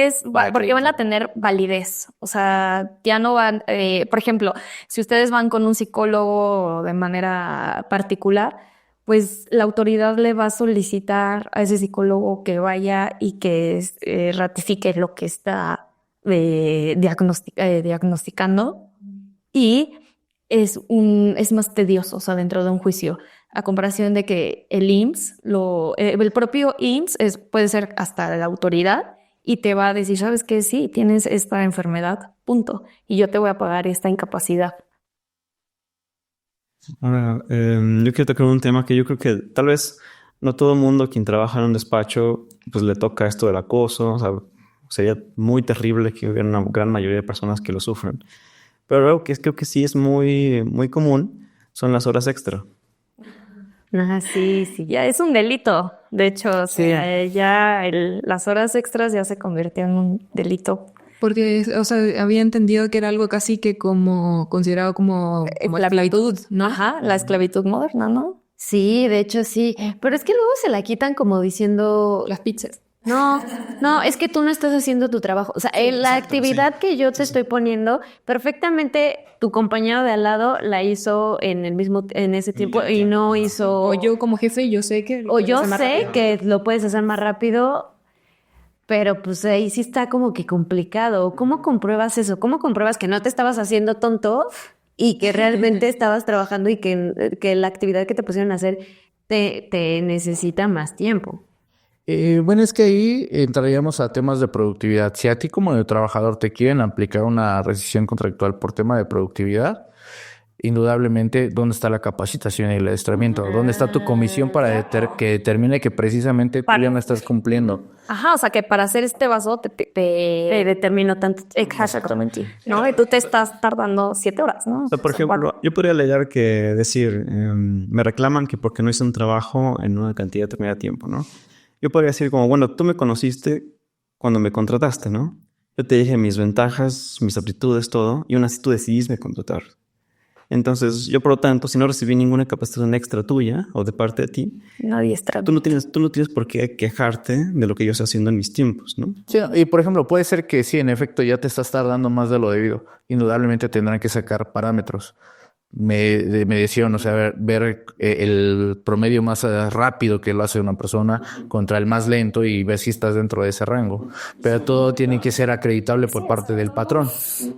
porque van a tener validez. O sea, ya no van, por ejemplo, si ustedes van con un psicólogo de manera particular, pues la autoridad le va a solicitar a ese psicólogo que vaya y que ratifique lo que está diagnosticando. Y es más tedioso, o sea, dentro de un juicio, a comparación de que el IMSS, el propio IMSS puede ser hasta la autoridad y te va a decir, ¿sabes qué? Sí, tienes esta enfermedad, punto. Y yo te voy a pagar esta incapacidad. Ahora, yo quiero tocar un tema que yo creo que tal vez no todo el mundo quien trabaja en un despacho pues le toca esto del acoso. O sea, sería muy terrible que hubiera una gran mayoría de personas que lo sufren. Pero algo que creo que sí es muy, muy común son las horas extra. Sí, ya es un delito. De hecho, o sea, las horas extras ya se convirtió en un delito. Porque, o sea, había entendido que era algo casi que como considerado como esclavitud, ¿no? Ajá, la esclavitud moderna, ¿no? Sí, de hecho sí. Pero es que luego se la quitan como diciendo... Las pizzas. No, es que tú no estás haciendo tu trabajo. O sea, la actividad que yo te estoy poniendo, perfectamente tu compañero de al lado la hizo en ese tiempo y no hizo... O yo como jefe, yo sé que... O yo sé que lo puedes hacer más rápido, pero pues ahí sí está como que complicado. ¿Cómo compruebas eso? ¿Cómo compruebas que no te estabas haciendo tonto y que realmente estabas trabajando y que la actividad que te pusieron a hacer te necesita más tiempo? Bueno, es que ahí entraríamos a temas de productividad. Si a ti como trabajador te quieren aplicar una rescisión contractual por tema de productividad, indudablemente, ¿dónde está la capacitación y el adiestramiento? ¿Dónde está tu comisión para que determine que precisamente tú ya no estás cumpliendo? Ajá, o sea, que para hacer este vaso te determino tanto. Exactamente. ¿No? Y tú te estás tardando 7 horas, ¿no? O sea, por ejemplo, yo podría alegar me reclaman que porque no hice un trabajo en una cantidad determinada de tiempo, ¿no? Yo podría decir como, bueno, tú me conociste cuando me contrataste, ¿no? Yo te dije mis ventajas, mis aptitudes, todo, y aún así tú decidiste contratar. Entonces, yo por lo tanto, si no recibí ninguna capacitación extra tuya o de parte de ti, Nadie está. tú no tienes por qué quejarte de lo que yo estoy haciendo en mis tiempos, ¿no? Sí, y por ejemplo, puede ser que sí, en efecto, ya te estás tardando más de lo debido. Indudablemente tendrán que sacar parámetros. Medición, o sea, ver el promedio más rápido que lo hace una persona contra el más lento y ver si estás dentro de ese rango. Pero todo tiene que ser acreditable por parte del patrón.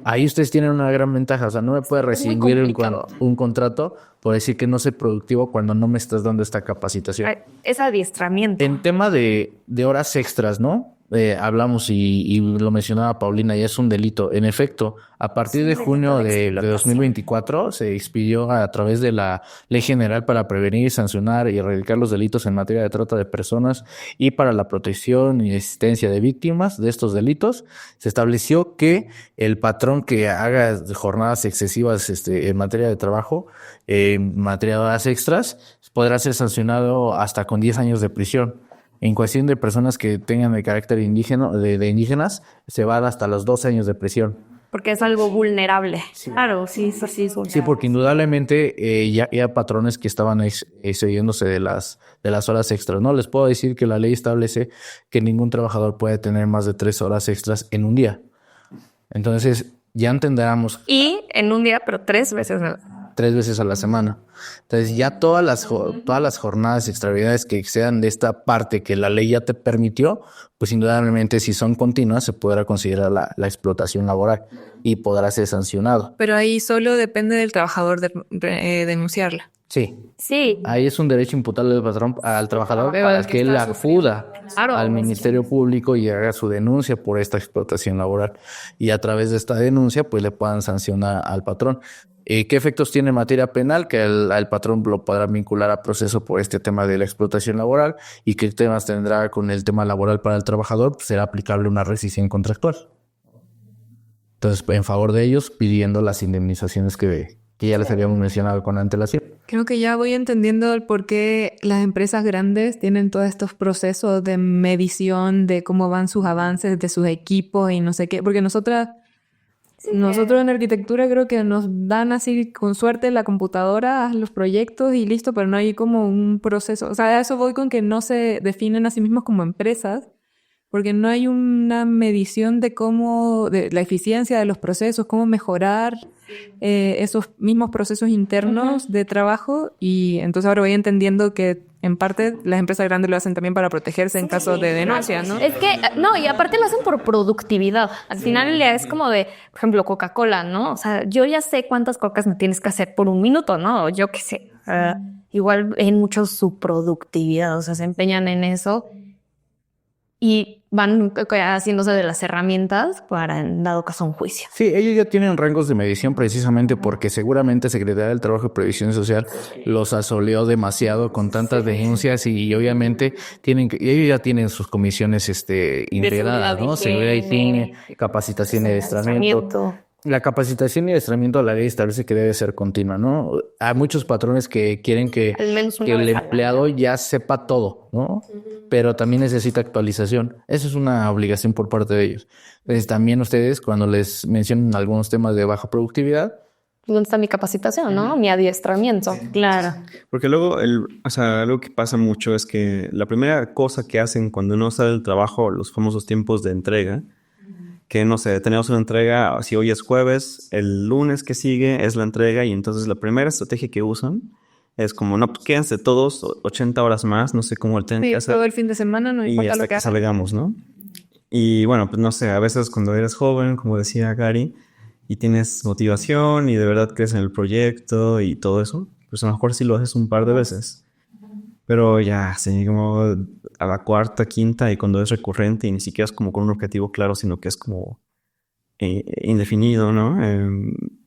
Ahí ustedes tienen una gran ventaja, o sea, no me puede rescindir un contrato por decir que no soy productivo cuando no me estás dando esta capacitación. Es adiestramiento. En tema de horas extras, ¿no? Hablamos y lo mencionaba Paulina, ya es un delito. En efecto, a partir de junio de 2024 se expidió a través de la Ley General para prevenir y sancionar y erradicar los delitos en materia de trata de personas y para la protección y asistencia de víctimas de estos delitos. Se estableció que el patrón que haga jornadas excesivas en materia de trabajo, en materia de horas extras, podrá ser sancionado hasta con 10 años de prisión. En cuestión de personas que tengan el carácter indígena, de indígenas, se va hasta los 12 años de prisión. Porque es algo vulnerable. Sí. Claro, sí. Sí, porque indudablemente ya patrones que estaban excediéndose de las horas extras, ¿no? Les puedo decir que la ley establece que ningún trabajador puede tener más de 3 horas extras en un día. Entonces, ya entenderemos. Y en un día, pero 3 veces. 3 veces a la semana. Entonces ya todas las jornadas extraordinarias que excedan de esta parte que la ley ya te permitió, pues indudablemente si son continuas se podrá considerar la explotación laboral y podrá ser sancionado. Pero ahí solo depende del trabajador denunciarla. Sí. Sí. Ahí es un derecho imputable del patrón al trabajador para que él acuda al Ministerio Público y haga su denuncia por esta explotación laboral. Y a través de esta denuncia pues le puedan sancionar al patrón. ¿Qué efectos tiene en materia penal? Que al patrón lo podrá vincular a proceso por este tema de la explotación laboral. ¿Y qué temas tendrá con el tema laboral para el trabajador? Pues será aplicable una rescisión contractual. Entonces, en favor de ellos, pidiendo las indemnizaciones que ya les habíamos mencionado con antelación. Creo que ya voy entendiendo el por qué las empresas grandes tienen todos estos procesos de medición de cómo van sus avances de sus equipos y no sé qué. Porque nosotros en arquitectura creo que nos dan así con suerte la computadora, haz los proyectos y listo, pero no hay como un proceso. O sea, a eso voy con que no se definen a sí mismos como empresas, porque no hay una medición de la eficiencia de los procesos, cómo mejorar esos mismos procesos internos de trabajo. Y entonces ahora voy entendiendo que en parte las empresas grandes lo hacen también para protegerse en caso de denuncia, ¿no? Es que, no, y aparte lo hacen por productividad. Al final es como de, por ejemplo, Coca-Cola, ¿no? O sea, yo ya sé cuántas cocas me tienes que hacer por un minuto, ¿no? Yo qué sé. Igual en mucho su productividad, o sea, se empeñan en eso y van haciéndose de las herramientas para, en dado caso, un juicio. Sí, ellos ya tienen rangos de medición precisamente porque seguramente Secretaría del Trabajo y Previsión Social los asoleó demasiado con tantas denuncias y obviamente ellos ya tienen sus comisiones integradas, ¿no? Seguridad y higiene, capacitación y adiestramiento. La capacitación y adiestramiento, la ley establece que debe ser continua, ¿no? Hay muchos patrones que quieren que Al menos una el vez al año. empleado ya sepa todo, ¿no? Pero también necesita actualización. Eso es una obligación por parte de ellos. Entonces, también ustedes, cuando les mencionan algunos temas de baja productividad, ¿Dónde está mi capacitación, no? Mi adiestramiento. Claro. Porque luego, algo que pasa mucho es que la primera cosa que hacen cuando no sale el trabajo, los famosos tiempos de entrega, que no sé, tenemos una entrega, si hoy es jueves, el lunes que sigue es la entrega y entonces la primera estrategia que usan es como, no, pues quédense todos 80 horas más, no sé cómo lo tienen Sí, que hacer. todo el fin de semana, no Y importa hasta lo que que hagan. salgamos, ¿no? Y bueno, pues no sé, a veces cuando eres joven, como decía Gary, y tienes motivación y de verdad crees en el proyecto y todo eso, pues a lo mejor sí lo haces un par de veces. Pero ya, sí, como a la cuarta, quinta y cuando es recurrente y ni siquiera es como con un objetivo claro, sino que es como indefinido, ¿no?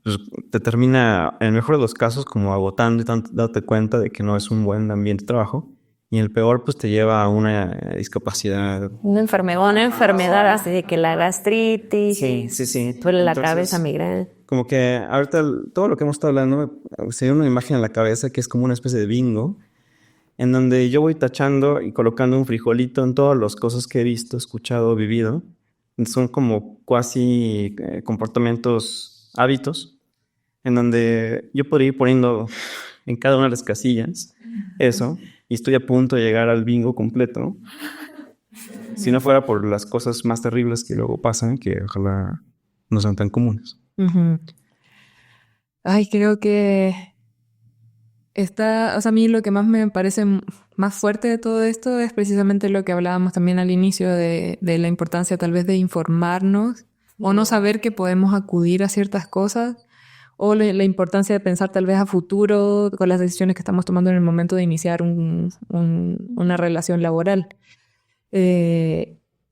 Pues te termina, en el mejor de los casos, como agotando y dándote cuenta de que no es un buen ambiente de trabajo. Y en el peor, pues te lleva a una discapacidad. Una enfermedad. Una enfermedad así de que la gastritis, Sí. duele la Entonces, cabeza, migraña. como que ahorita todo lo que hemos estado hablando, se dio una imagen en la cabeza que es como una especie de bingo, en donde yo voy tachando y colocando un frijolito en todas las cosas que he visto, escuchado, vivido. Son como cuasi comportamientos, hábitos, en donde yo podría ir poniendo en cada una de las casillas eso, y estoy a punto de llegar al bingo completo. Si no fuera por las cosas más terribles que luego pasan, que ojalá no sean tan comunes. Ay, creo que está, o sea, a mí lo que más me parece más fuerte de todo esto es precisamente lo que hablábamos también al inicio de la importancia tal vez de informarnos o no saber que podemos acudir a ciertas cosas o la importancia de pensar tal vez a futuro con las decisiones que estamos tomando en el momento de iniciar una relación laboral.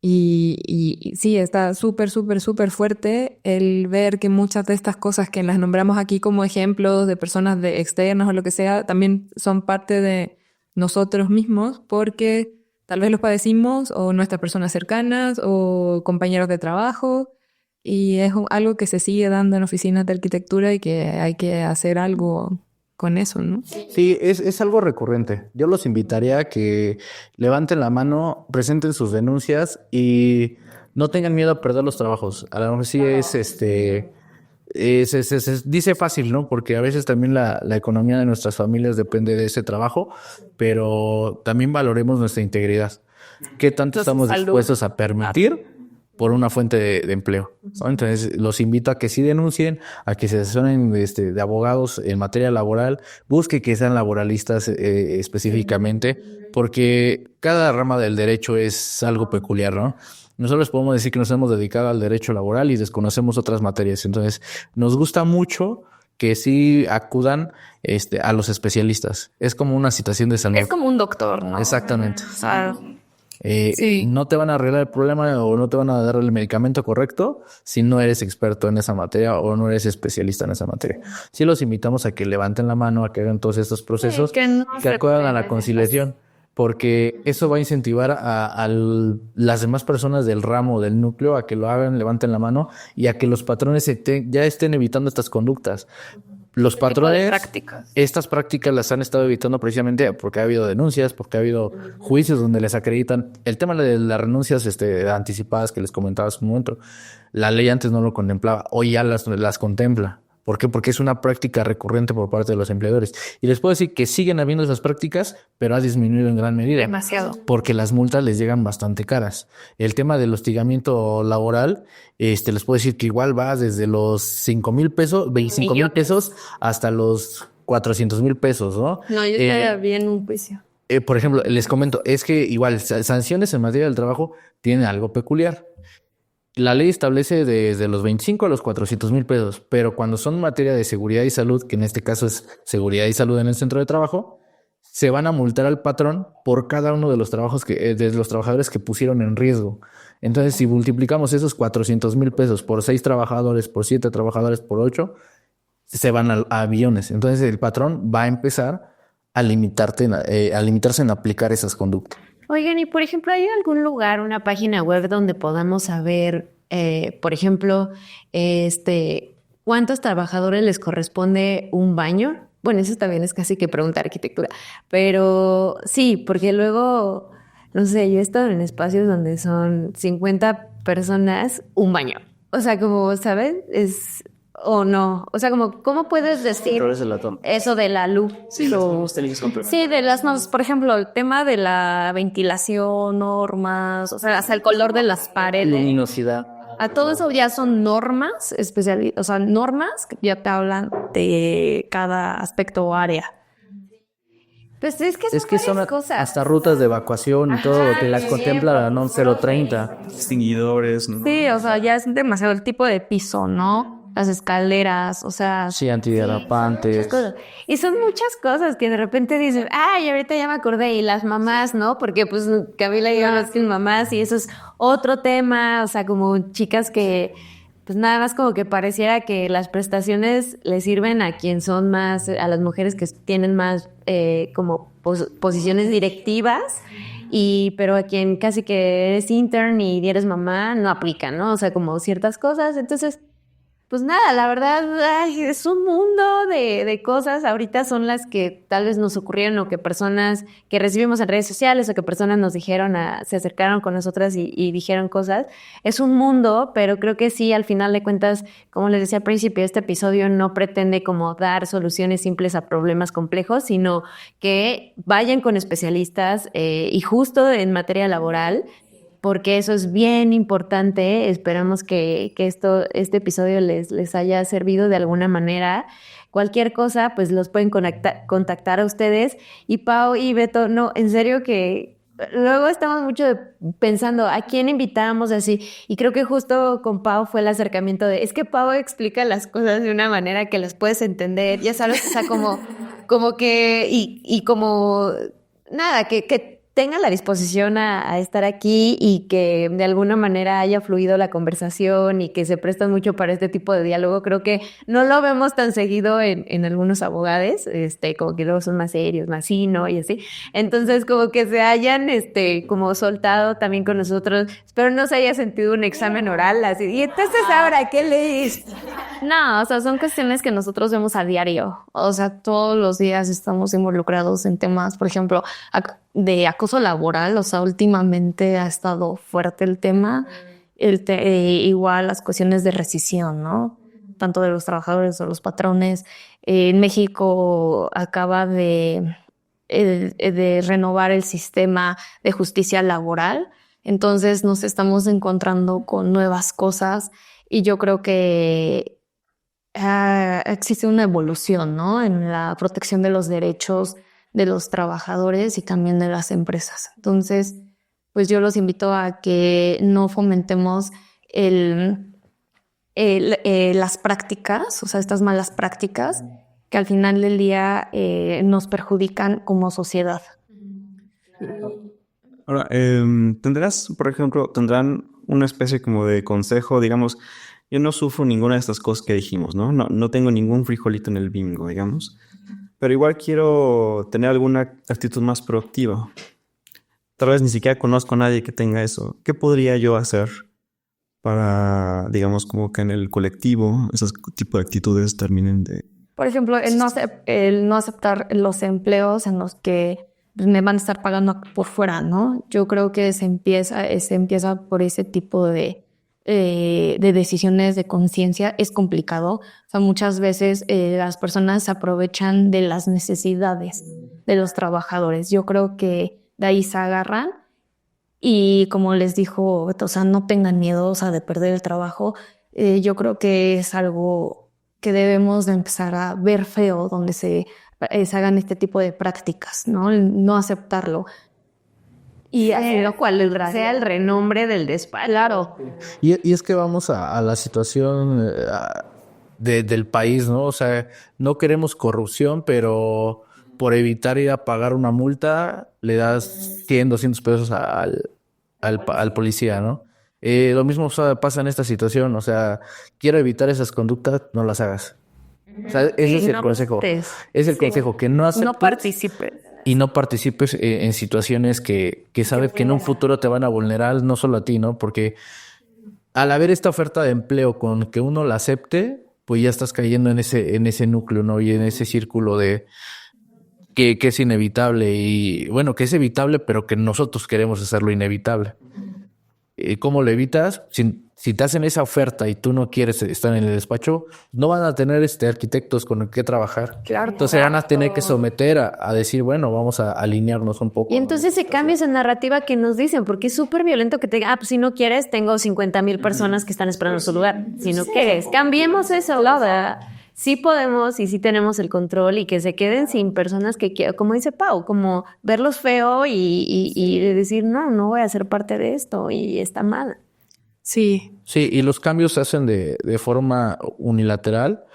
Y sí, está súper fuerte el ver que muchas de estas cosas que las nombramos aquí como ejemplos de personas externas o lo que sea, también son parte de nosotros mismos porque tal vez los padecimos o nuestras personas cercanas o compañeros de trabajo y es algo que se sigue dando en oficinas de arquitectura y que hay que hacer algo con eso, ¿no? sí, es algo recurrente. Yo los invitaría a que levanten la mano, presenten sus denuncias y no tengan miedo a perder los trabajos. A lo mejor sí dice fácil, ¿no? Porque a veces también la economía de nuestras familias depende de ese trabajo, pero también valoremos nuestra integridad. ¿Qué tanto estamos dispuestos a permitir por una fuente de empleo? ¿No? Entonces, los invito a que sí denuncien, a que se asesoren de abogados en materia laboral, busque que sean laboralistas específicamente, porque cada rama del derecho es algo peculiar, ¿no? Nosotros podemos decir que nos hemos dedicado al derecho laboral y desconocemos otras materias. Entonces, nos gusta mucho que sí acudan a los especialistas. Es como una situación de salud. Es como un doctor, ¿no? Exactamente. O sea, Sí. No te van a arreglar el problema o no te van a dar el medicamento correcto si no eres experto en esa materia o no eres especialista en esa materia. Sí los invitamos a que levanten la mano, a que hagan todos estos procesos, que no que se acudan a la prenden conciliación, porque eso va a incentivar a las demás personas del ramo, del núcleo, a que lo hagan, levanten la mano y a que los patrones ya estén evitando estas conductas. Los patrones, prácticas. estas prácticas las han estado evitando precisamente porque ha habido denuncias, porque ha habido juicios donde les acreditan. El tema de las renuncias anticipadas que les comentaba hace un momento, la ley antes no lo contemplaba, hoy ya las contempla. ¿Por qué? Porque es una práctica recurrente por parte de los empleadores. Y les puedo decir que siguen habiendo esas prácticas, pero ha disminuido en gran medida. Demasiado. Porque las multas les llegan bastante caras. El tema del hostigamiento laboral, les puedo decir que igual va desde los 5,000 pesos, 25,000 pesos, hasta los 400,000 pesos, ¿no? No, yo estaría bien un juicio. Por ejemplo, les comento, es que igual sanciones en materia del trabajo tienen algo peculiar. La ley establece desde los 25 a los 400,000 pesos, pero cuando son materia de seguridad y salud, que en este caso es seguridad y salud en el centro de trabajo, se van a multar al patrón por cada uno de los trabajos de los trabajadores que pusieron en riesgo. Entonces, si multiplicamos esos 400,000 pesos por 6 trabajadores, por 7 trabajadores, por 8, se van a billones. Entonces, el patrón va a empezar a limitarse en aplicar esas conductas. Oigan, y por ejemplo, ¿hay algún lugar, una página web donde podamos saber, por ejemplo, ¿cuántos trabajadores les corresponde un baño? Bueno, eso también es casi que pregunta de arquitectura, pero sí, porque luego, no sé, yo he estado en espacios donde son 50 personas, un baño. O sea, como, ¿sabes? O no. O sea, como, ¿cómo puedes decir eso de la luz? Sí, Sí, de las normas, por ejemplo, el tema de la ventilación, normas, o sea, hasta el color de las paredes. luminosidad. A todo eso ya son normas especiales, o sea, normas que ya te hablan de cada aspecto o área. Pues es que Es que son varias cosas. hasta rutas de evacuación y todo lo que las contempla la NOM 030. Extinguidores, ¿no? Sí, o sea, ya es demasiado el tipo de piso, ¿no? Las escaleras, o sea, Sí, antiderrapantes. Cosas. Y son muchas cosas que de repente dicen, ay, ahorita ya me acordé, y las mamás, ¿no? Porque pues Camila y yo las mamás, y eso es otro tema, o sea, como chicas que, pues nada más como que pareciera que las prestaciones le sirven a quien son más, a las mujeres que tienen más como posiciones directivas, pero a quien casi que eres intern y eres mamá, no aplica, ¿no? O sea, como ciertas cosas, entonces... Pues nada, la verdad, ay, es un mundo de cosas. Ahorita son las que tal vez nos ocurrieron o que personas que recibimos en redes sociales o que personas nos dijeron, se acercaron con nosotras y dijeron cosas. Es un mundo, pero creo que sí, al final de cuentas, como les decía al principio, este episodio no pretende como dar soluciones simples a problemas complejos, sino que vayan con especialistas y justo en materia laboral, porque eso es bien importante. Esperamos que este episodio les haya servido de alguna manera. Cualquier cosa, pues los pueden contactar a ustedes. Y Pau y Beto, no, en serio que luego estamos mucho pensando a quién invitamos así. Y creo que justo con Pau fue el acercamiento es que Pau explica las cosas de una manera que las puedes entender. Ya sabes, o sea, como que, y como, nada, que tenga la disposición a estar aquí y que de alguna manera haya fluido la conversación y que se prestan mucho para este tipo de diálogo. Creo que no lo vemos tan seguido en algunos abogados, como que luego son más serios, más sí, ¿no? Y así. Entonces, como que se hayan, como soltado también con nosotros. Espero no se haya sentido un examen oral así. Y entonces, ahora, ¿qué lees? no, o sea, son cuestiones que nosotros vemos a diario. O sea, todos los días estamos involucrados en temas, por ejemplo, de acoso laboral. O sea, últimamente ha estado fuerte el tema. Igual las cuestiones de rescisión, ¿no? Tanto de los trabajadores o los patrones. En México acaba de renovar el sistema de justicia laboral. Entonces nos estamos encontrando con nuevas cosas y yo creo que existe una evolución, ¿no? En la protección de los derechos de los trabajadores y también de las empresas. Entonces, pues yo los invito a que no fomentemos las prácticas, o sea, estas malas prácticas que al final del día nos perjudican como sociedad. Ahora, tendrán una especie como de consejo, digamos, yo no sufro ninguna de estas cosas que dijimos, ¿no? No tengo ningún frijolito en el bingo, digamos, pero igual quiero tener alguna actitud más proactiva. Tal vez ni siquiera conozco a nadie que tenga eso. ¿Qué podría yo hacer para, digamos, como que en el colectivo esos tipos de actitudes terminen de... Por ejemplo, el no aceptar los empleos en los que me van a estar pagando por fuera, ¿no? Yo creo que se empieza por ese tipo de decisiones de conciencia. Es complicado. O sea, muchas veces las personas se aprovechan de las necesidades de los trabajadores. Yo creo que de ahí se agarran y como les dijo, o sea, no tengan miedo, o sea, de perder el trabajo. Yo creo que es algo que debemos de empezar a ver feo, donde se hagan este tipo de prácticas, ¿no? No aceptarlo. Y lo cual sea el renombre del despacho. Claro. Y es que vamos a la situación del país, ¿no? O sea, no queremos corrupción, pero por evitar ir a pagar una multa, le das 100, 200 pesos al policía, ¿no? Lo mismo pasa en esta situación. O sea, quiero evitar esas conductas, no las hagas. O sea, ese es el consejo. Es el consejo, que no aceptes. No participes. Y no participes en situaciones que sabes que en un futuro te van a vulnerar, no solo a ti, ¿no? Porque al haber esta oferta de empleo con que uno la acepte, pues ya estás cayendo en ese núcleo, ¿no? Y en ese círculo de que es inevitable y bueno, que es evitable, pero que nosotros queremos hacerlo inevitable. ¿Cómo lo evitas? Si te hacen esa oferta y tú no quieres estar en el despacho, no van a tener arquitectos con el que trabajar. Claro. Entonces van a tener que someter a decir, bueno, vamos a alinearnos un poco. Y entonces se cambia esa narrativa que nos dicen, porque es súper violento que te digan, pues si no quieres, tengo 50,000 personas que están esperando su lugar. Si no quieres, cambiemos eso, Laura. Sí podemos y sí tenemos el control y que se queden sin personas que quieran, como dice Pau, como verlos feo y decir, no voy a ser parte de esto y está mal. Sí, Sí, y los cambios se hacen de forma unilateral,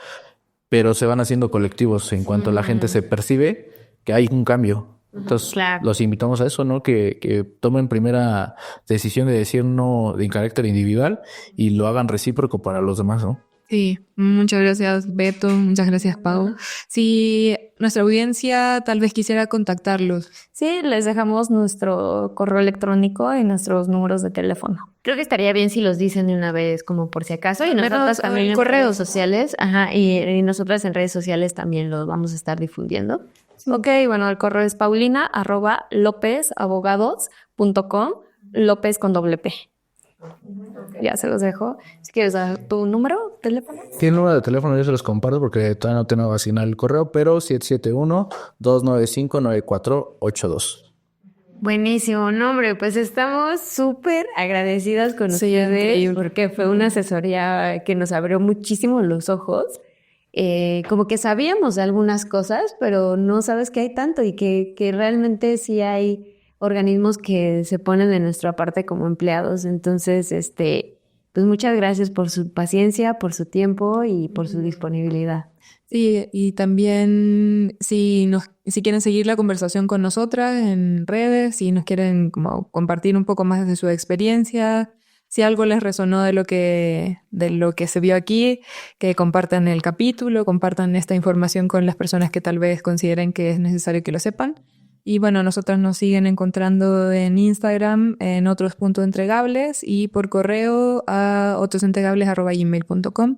pero se van haciendo colectivos en cuanto la gente se percibe que hay un cambio. Entonces, Claro. los invitamos a eso, ¿no? Que tomen primera decisión de decir no en carácter individual y lo hagan recíproco para los demás, ¿no? sí. Muchas gracias, Beto. Muchas gracias, Pau. Si nuestra audiencia tal vez quisiera contactarlos. Sí, les dejamos nuestro correo electrónico y nuestros números de teléfono. Creo que estaría bien si los dicen de una vez, como por si acaso. Y nosotras Menos, también en correos. redes sociales. Ajá, y nosotras en redes sociales también los vamos a estar difundiendo. Ok, bueno, el correo es paulina@lopezabogados.com, López con doble P. Ya se los dejo. Si quieres dar tu número, teléfono. Tiene el número de teléfono, yo se los comparto porque todavía no tengo asignado el correo, pero 771-295-9482. Buenísimo, no, hombre, pues estamos súper agradecidas con Sí, ustedes increíble. porque fue una asesoría que nos abrió muchísimo los ojos. Como que sabíamos de algunas cosas, pero no sabes que hay tanto y que realmente sí hay organismos que se ponen de nuestra parte como empleados. Entonces, pues muchas gracias por su paciencia, por su tiempo y por su disponibilidad. Sí, y también si quieren seguir la conversación con nosotras en redes, si nos quieren como compartir un poco más de su experiencia, si algo les resonó de lo que se vio aquí, que compartan el capítulo, compartan esta información con las personas que tal vez consideren que es necesario que lo sepan. Y bueno, nosotras nos siguen encontrando en Instagram, en otros puntos entregables y por correo a otrosentregables@gmail.com.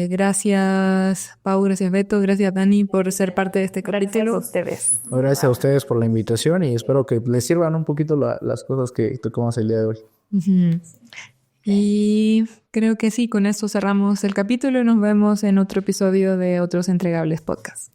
Gracias, Pau, gracias, Beto, gracias, Dani, por ser parte de este capítulo. A ustedes. Gracias a ustedes por la invitación y espero que les sirvan un poquito las cosas que tocamos el día de hoy. Ujú. Y creo que sí, con esto cerramos el capítulo y nos vemos en otro episodio de Otros Entregables Podcast.